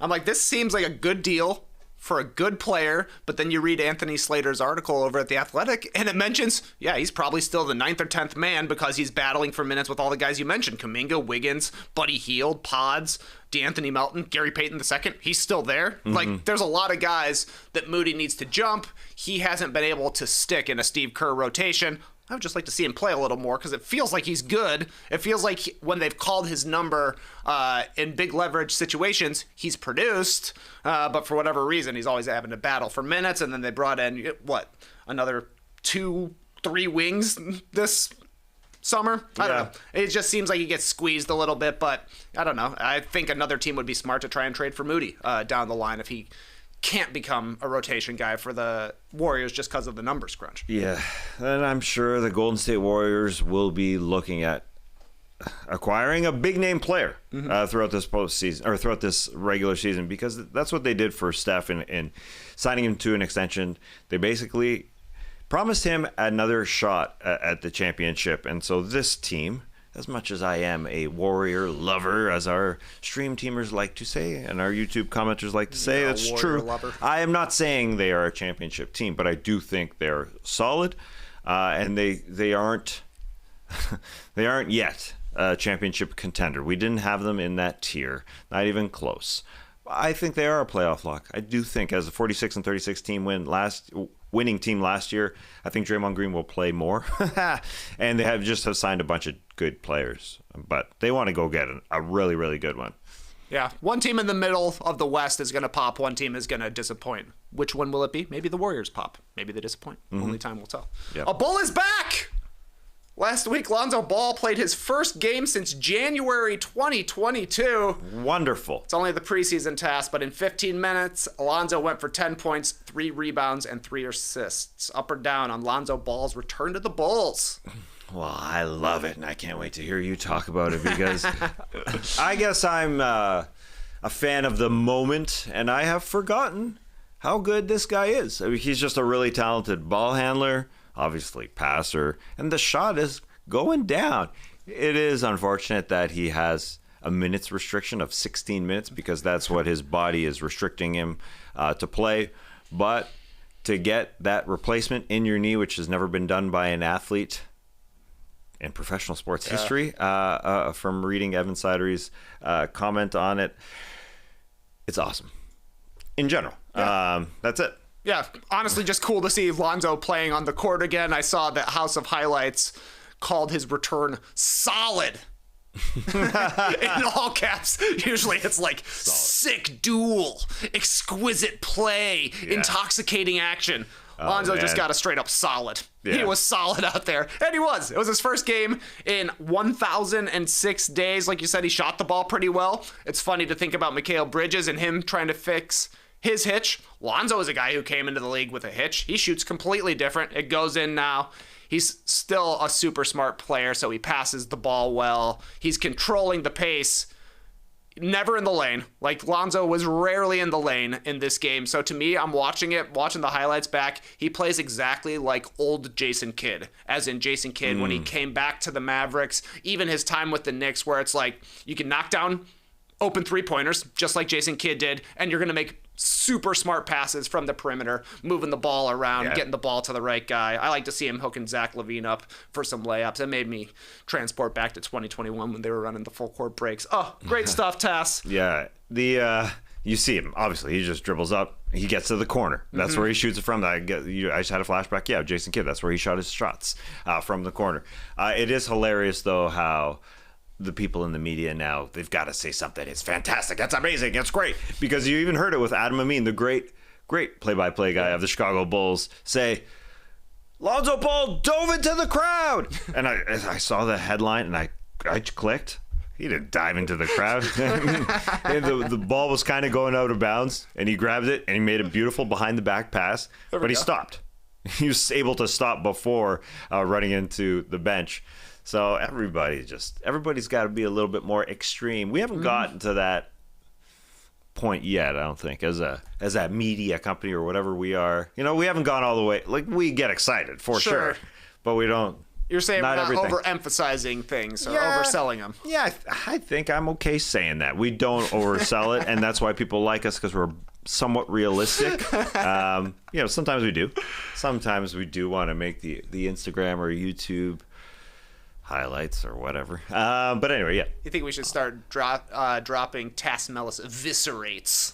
I'm like, this seems like a good deal for a good player, but then you read Anthony Slater's article over at The Athletic, and it mentions, he's probably still the 9th or 10th man because he's battling for minutes with all the guys you mentioned. Kuminga, Wiggins, Buddy Hield, Pods, DeAnthony Melton, Gary Payton II. He's still there. Mm-hmm. Like, there's a lot of guys that Moody needs to jump. He hasn't been able to stick in a Steve Kerr rotation. I would just like to see him play a little more because it feels like he's good. It feels like when they've called his number in big leverage situations, he's produced. But for whatever reason, he's always having to battle for minutes. And then they brought in, another 2-3 wings this summer? I don't know. It just seems like he gets squeezed a little bit. But I don't know. I think another team would be smart to try and trade for Moody down the line if he can't become a rotation guy for the Warriors just because of the numbers crunch. Yeah, and I'm sure the Golden State Warriors will be looking at acquiring a big name player throughout this postseason or throughout this regular season, because that's what they did for Steph in signing him to an extension. They basically promised him another shot at the championship, and so this team, as much as I am a Warrior lover, as our stream teamers like to say, and our YouTube commenters like to say, that's true. Lover. I am not saying they are a championship team, but I do think they're solid, and they aren't yet a championship contender. We didn't have them in that tier, not even close. I think they are a playoff lock. I do think as a 46-36 team winning team last year, I think Draymond Green will play more. And they have signed a bunch of good players. But they want to go get a really, really good one. Yeah. One team in the middle of the West is going to pop. One team is going to disappoint. Which one will it be? Maybe the Warriors pop. Maybe they disappoint. Only time will tell. Yep. A Bull is back! Last week, Lonzo Ball played his first game since January 2022. Wonderful. It's only the preseason task, but in 15 minutes, Lonzo went for 10 points, 3 rebounds, and 3 assists. Up or down on Lonzo Ball's return to the Bulls? Well, I love it, and I can't wait to hear you talk about it because I guess I'm a fan of the moment, and I have forgotten how good this guy is. I mean, he's just a really talented ball handler, obviously passer, and the shot is going down. It is unfortunate that he has a minutes restriction of 16 minutes because that's what his body is restricting him to play. But to get that replacement in your knee, which has never been done by an athlete in professional sports history, from reading Evan Sidery's comment on it, it's awesome. In general, that's it. Yeah, honestly, just cool to see Lonzo playing on the court again. I saw that House of Highlights called his return solid. In all caps. Usually it's like solid. Sick duel, exquisite play, intoxicating action. Lonzo just got a straight up solid. Yeah. He was solid out there. And he was. It was his first game in 1,006 days. Like you said, he shot the ball pretty well. It's funny to think about Mikal Bridges and him trying to fix his hitch. Lonzo is a guy who came into the league with a hitch. He shoots completely different. It goes in now. He's still a super smart player, so he passes the ball well. He's controlling the pace. Never in the lane. Like, Lonzo was rarely in the lane in this game. So to me, I'm watching the highlights back. He plays exactly like old Jason Kidd, as in Jason Kidd when he came back to the Mavericks. Even his time with the Knicks, where it's like you can knock down open three-pointers, just like Jason Kidd did, and you're going to make super smart passes from the perimeter, moving the ball around, getting the ball to the right guy. I like to see him hooking Zach LaVine up for some layups. It made me transport back to 2021 when they were running the full court breaks. Oh, great stuff, Tas. Yeah, you see him, obviously. He just dribbles up. He gets to the corner. That's where he shoots it from. I just had a flashback. Yeah, Jason Kidd. That's where he shot his shots from the corner. It is hilarious, though, how the people in the media now, they've got to say something. It's fantastic. That's amazing. It's great. Because you even heard it with Adam Amin, the great play-by-play guy of the Chicago Bulls, say, Lonzo Ball dove into the crowd. And I saw the headline, and I clicked. He didn't dive into the crowd. And the ball was kind of going out of bounds, and he grabbed it, and he made a beautiful behind-the-back pass. But he stopped. He was able to stop before running into the bench. So everybody's got to be a little bit more extreme. We haven't gotten to that point yet, I don't think, as a media company or whatever we are. We haven't gone all the way. Like, we get excited for sure, but we don't. You're saying we're not overemphasizing things or overselling them. Yeah, I think I'm okay saying that. We don't oversell it, and that's why people like us, because we're somewhat realistic. Sometimes we do. Sometimes we do want to make the Instagram or YouTube highlights or whatever. But anyway, yeah. You think we should start dropping Tas Melis eviscerates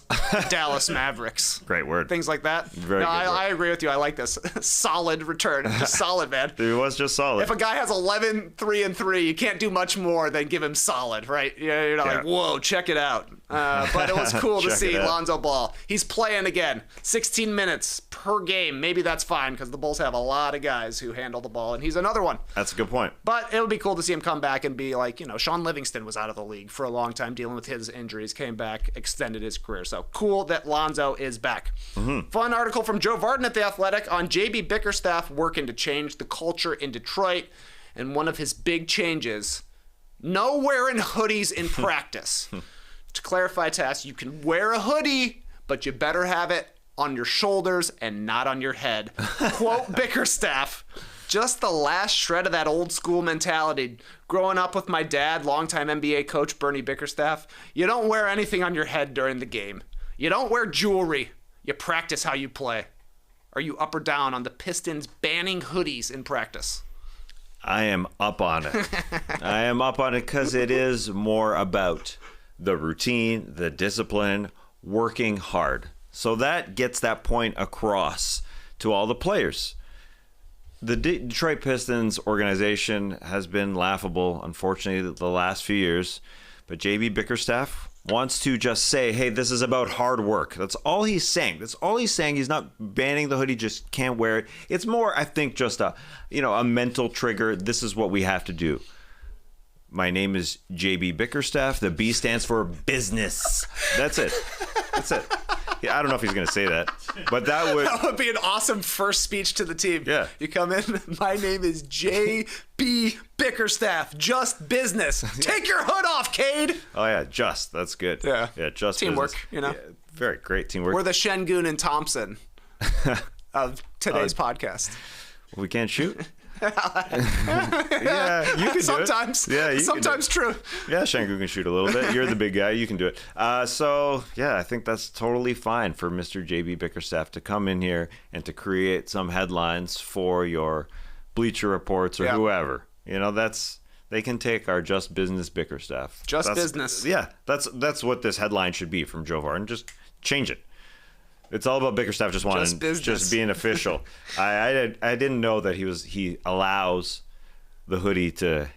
Dallas Mavericks? Great word. Things like that. Very good word. I agree with you. I like this. Solid return. Just solid, man. It was just solid. If a guy has 11, 3, and 3, you can't do much more than give him solid, right? You're not like, whoa, check it out. But it was cool to see Lonzo Ball. He's playing again. 16 minutes per game. Maybe that's fine because the Bulls have a lot of guys who handle the ball, and he's another one. That's a good point. But it would be cool to see him come back and be like, Sean Livingston was out of the league for a long time dealing with his injuries, came back, extended his career. So cool that Lonzo is back. Fun article from Joe Vardon at The Athletic on J.B. Bickerstaff working to change the culture in Detroit. And one of his big changes, no wearing hoodies in practice. To clarify, Tas, you can wear a hoodie, but you better have it on your shoulders and not on your head. Quote Bickerstaff. Just the last shred of that old school mentality. Growing up with my dad, longtime NBA coach Bernie Bickerstaff, you don't wear anything on your head during the game. You don't wear jewelry. You practice how you play. Are you up or down on the Pistons banning hoodies in practice? I am up on it. I am up on it because it is more about the routine, the discipline, working hard. So that gets that point across to all the players. The Detroit Pistons organization has been laughable, unfortunately, the last few years. But J.B. Bickerstaff wants to just say, hey, this is about hard work. That's all he's saying. That's all he's saying. He's not banning the hoodie, just can't wear it. It's more, I think, just a mental trigger. This is what we have to do. My name is J.B. Bickerstaff. The B stands for business. That's it. That's it. Yeah, I don't know if he's going to say that, but that would be an awesome first speech to the team. Yeah. You come in, my name is J.B. Bickerstaff, just business. Take your hood off, Cade. Oh, yeah, just. That's good. Yeah. Yeah, just teamwork, business. Yeah, very great teamwork. We're the Sengün and Thompson of today's podcast. We can't shoot? Yeah, you can sometimes. Do it. Yeah, sometimes true. Yeah, Sengün can shoot a little bit. You're the big guy. You can do it. So, yeah, I think that's totally fine for Mr. J.B. Bickerstaff to come in here and to create some headlines for your Bleacher Reports or whoever. They can take our Just Business Bickerstaff. Business. Yeah, that's what this headline should be from Joe Vardon. Just change it. It's all about Bickerstaff just being official. I didn't know that he allows the hoodie to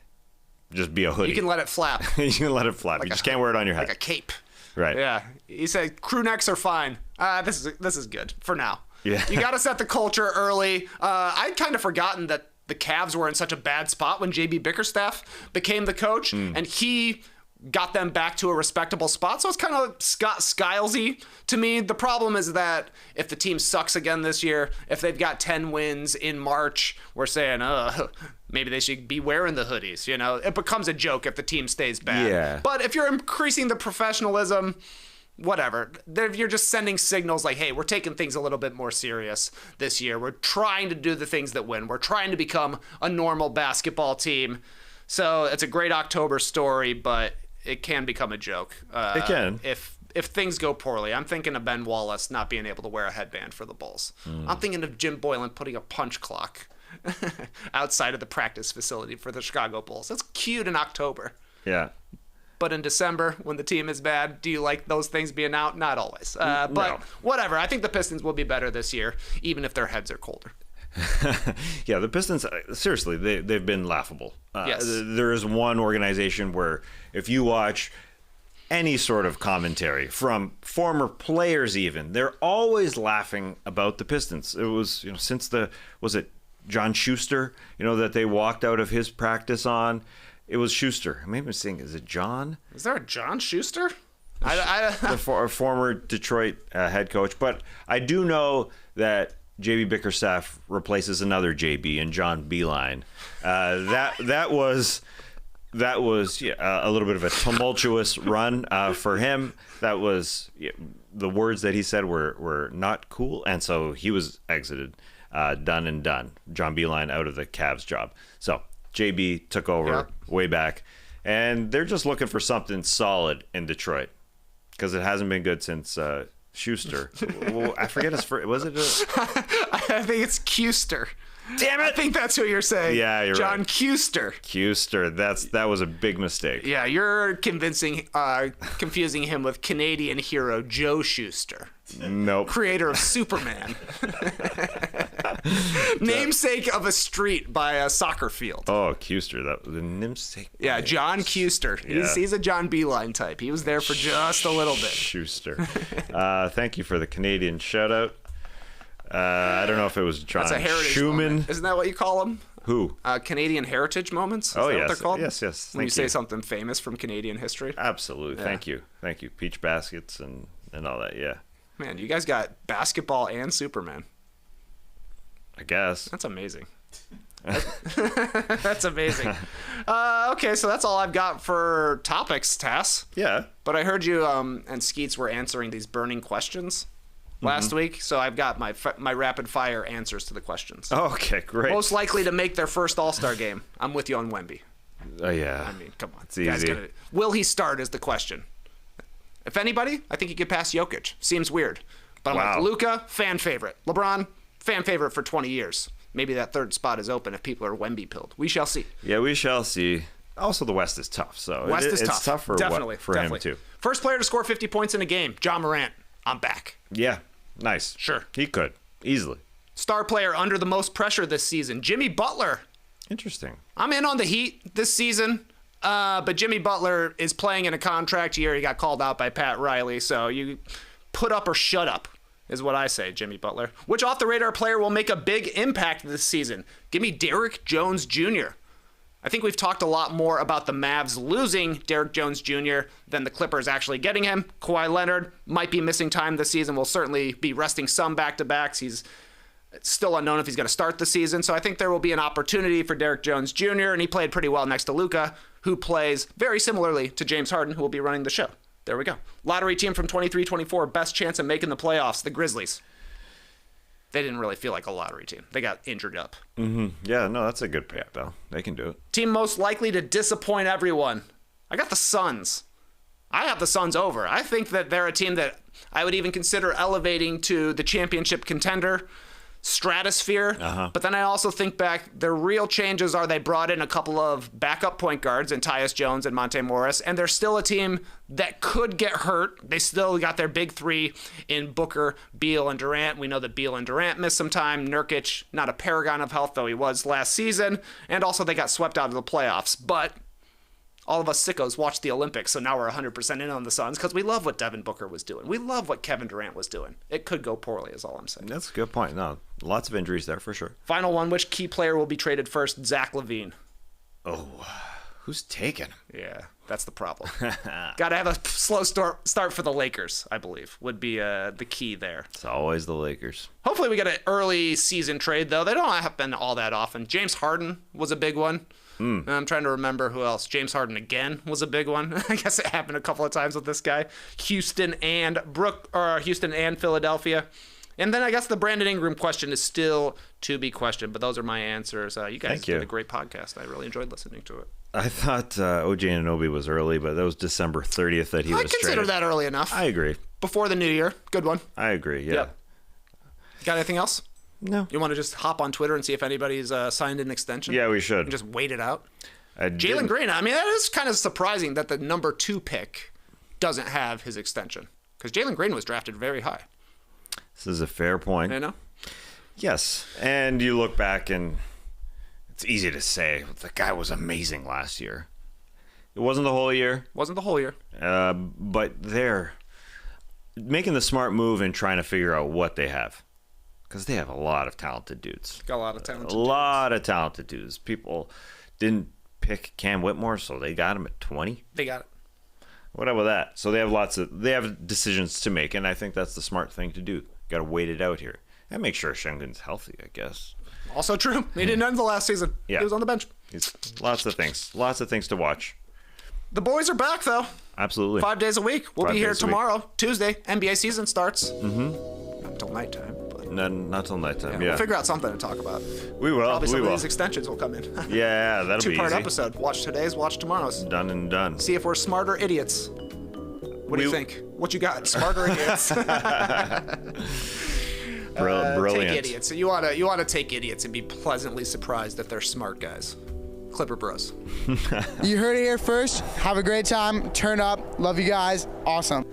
just be a hoodie. You can let it flap. You can let it flap. You just can't wear it on your head. Like a cape. Right. Yeah. He said crew necks are fine. This is good for now. Yeah. You got to set the culture early. I'd kind of forgotten that the Cavs were in such a bad spot when J.B. Bickerstaff became the coach, and he got them back to a respectable spot. So it's kind of Scott Skilesy to me. The problem is that if the team sucks again this year, if they've got 10 wins in March, we're saying, maybe they should be wearing the hoodies. It becomes a joke if the team stays bad. Yeah. But if you're increasing the professionalism, whatever, you're just sending signals like, hey, we're taking things a little bit more serious this year. We're trying to do the things that win. We're trying to become a normal basketball team. So it's a great October story, but it can become a joke. It can. If things go poorly. I'm thinking of Ben Wallace not being able to wear a headband for the Bulls. I'm thinking of Jim Boylan putting a punch clock outside of the practice facility for the Chicago Bulls. That's cute in October. Yeah. But in December, when the team is bad, do you like those things being out? Not always. But whatever. I think the Pistons will be better this year, even if their heads are colder. Yeah, the Pistons, seriously, they've been laughable. Yes. There is one organization where if you watch any sort of commentary from former players even, they're always laughing about the Pistons. It was, since was it John Schuster, that they walked out of his practice on? It was Schuster. Maybe I'm saying, is it John? Is there a John Schuster? The former Detroit head coach. But I do know that JB Bickerstaff replaces another JB in John Beeline. That was a little bit of a tumultuous run for him. That was the words that he said were not cool, and so he was exited, done and done. John Beeline out of the Cavs job. So JB took over way back, and they're just looking for something solid in Detroit because it hasn't been good since Schuster. Well, I forget his first. Was it? I think it's Custer. Damn it! I think that's who you're saying. Yeah, you're John right. Custer. Custer. That was a big mistake. Yeah, you're confusing him with Canadian hero Joe Shuster. Nope. Creator of Superman. Namesake of a street by a soccer field. Oh, Custer. That was the namesake. Yeah, John Custer. Yeah. He's a John Beeline type. He was there for just a little bit. Schuster. Thank you for the Canadian shout out. I don't know if it was John That's a heritage Schumann. moment. Isn't that what you call them? Who? Canadian heritage moments? Is Oh, that yes. what they're called? Yes. When Thank you say you. something famous from Canadian history? Absolutely. Yeah. Thank you. Peach baskets and all that. Yeah. Man, you guys got basketball and Superman. I guess. That's amazing. That's amazing. Okay, so that's all I've got for topics, Tas. Yeah. But I heard you and Skeets were answering these burning questions last week, so I've got my rapid fire answers to the questions. Okay, great. Most likely to make their first All-Star game. I'm with you on Wemby. Oh, yeah. I mean, come on. It's Guys easy. get it. Will he start is the question. If anybody, I think he could pass Jokic. Seems weird. But I'm like, Wow. Luka, fan favorite. LeBron, fan favorite for 20 years. Maybe that third spot is open if people are Wemby-pilled. We shall see. Yeah, we shall see. Also, the West is tough, so It's it's tough for definitely. him too. First player to score 50 points in a game, John Morant. I'm back. Yeah, nice. Sure. He could easily. Star player under the most pressure this season, Jimmy Butler. Interesting. I'm in on the Heat this season, but Jimmy Butler is playing in a contract year. He got called out by Pat Riley, so you put up or shut up is what I say, Jimmy Butler. Which off-the-radar player will make a big impact this season? Give me Derrick Jones Jr. I think we've talked a lot more about the Mavs losing Derrick Jones Jr. than the Clippers actually getting him. Kawhi Leonard might be missing time this season. Will certainly be resting some back-to-backs. He's still unknown if he's going to start the season. So I think there will be an opportunity for Derrick Jones Jr., and he played pretty well next to Luka, who plays very similarly to James Harden, who will be running the show. There we go. Lottery team from 23-24, best chance of making the playoffs, the Grizzlies. They didn't really feel like a lottery team. They got injured up. Yeah, no, that's a good pick, though. They can do it. Team most likely to disappoint everyone. I got the Suns. I have the Suns over. I think that they're a team that I would even consider elevating to the championship contender stratosphere. But then I also think back, their real changes are they brought in a couple of backup point guards in Tyus Jones and Monte Morris, and they're still a team that could get hurt. They still got their big three in Booker, Beal, and Durant. We know that Beal and Durant missed some time. Nurkic, not a paragon of health, though he was last season. And also they got swept out of the playoffs. But all of us sickos watched the Olympics, so now we're 100% in on the Suns because we love what Devin Booker was doing. We love what Kevin Durant was doing. It could go poorly is all I'm saying. That's a good point. No, lots of injuries there for sure. Final one, which key player will be traded first? Zach LaVine. Oh, who's taking him? Yeah, that's the problem. Got to have a slow start for the Lakers, I believe, would be the key there. It's always the Lakers. Hopefully we get an early season trade, though. They don't happen all that often. James Harden was a big one. I'm trying to remember who else. James Harden again was a big one. I guess it happened a couple of times with this guy. Houston and Philadelphia. And then I guess the Brandon Ingram question is still to be questioned, but those are my answers. You guys did a great podcast. I really enjoyed listening to it. I thought OJ Anunoby was early, but that was December 30th that he was I consider traded. that early enough. I agree. Before the new year. Good one. I agree, yeah. Yep. Got anything else? No. You want to just hop on Twitter and see if anybody's signed an extension? Yeah, we should. And just wait it out? Jalen Jalen Green, I mean, that is kind of surprising that the number 2 pick doesn't have his extension. Because Jalen Green was drafted very high. This is a fair point. You know? Yes. And you look back and it's easy to say the guy was amazing last year. It wasn't the whole year. Wasn't the whole year. But they're making the smart move and trying to figure out what they have. Because they have a lot of talented dudes. Got a lot of talented A lot of talented dudes. People didn't pick Cam Whitmore, so they got him at 20. They got it. What about that? So they have decisions to make, and I think that's the smart thing to do. Got to wait it out here and make sure Sengun's healthy, I guess. Also true. He didn't end the last season. Yeah. He was on the bench. Lots of things to watch. The boys are back, though. Absolutely. 5 days a week. We'll 5 be here days a week. tomorrow, Tuesday. NBA season starts. Mm-hmm. Not until nighttime. But Not till nighttime, yeah. We'll figure out something to talk about. We will. Probably some we of will. these extensions will come in. Yeah, that'll be easy. 2-part episode. Watch today's, watch tomorrow's. Done and done. See if we're smarter idiots. What do you think? What you got? Smarter idiots. Brilliant. Take idiots. You wanna take idiots and be pleasantly surprised that they're smart guys. Clipper Bros. You heard it here first. Have a great time. Turn up. Love you guys. Awesome.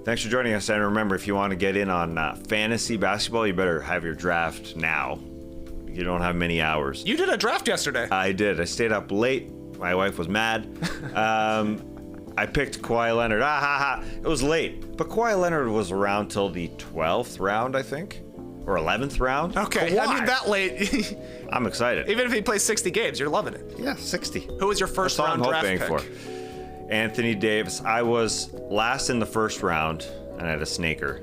Thanks for joining us. And remember, if you want to get in on fantasy basketball, you better have your draft now. You don't have many hours. You did a draft yesterday. I did. I stayed up late. My wife was mad. I picked Kawhi Leonard. It was late. But Kawhi Leonard was around till the 12th round, I think. Or 11th round. Okay, Kawhi. I mean that late. I'm excited. Even if he plays 60 games, you're loving it. Yeah, 60. Who was your first That's all round I'm draft hoping pick? for. Anthony Davis. I was last in the first round, and I had a snaker.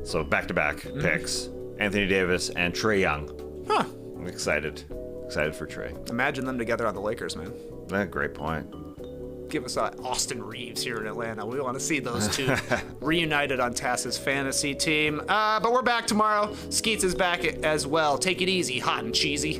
So back-to-back picks. Anthony Davis and Trey Young. Huh. I'm excited. Excited for Trey. Imagine them together on the Lakers, man. Great point. Give us Austin Reeves here in Atlanta. We want to see those two reunited on Tass's fantasy team. But we're back tomorrow. Skeets is back as well. Take it easy, hot and cheesy.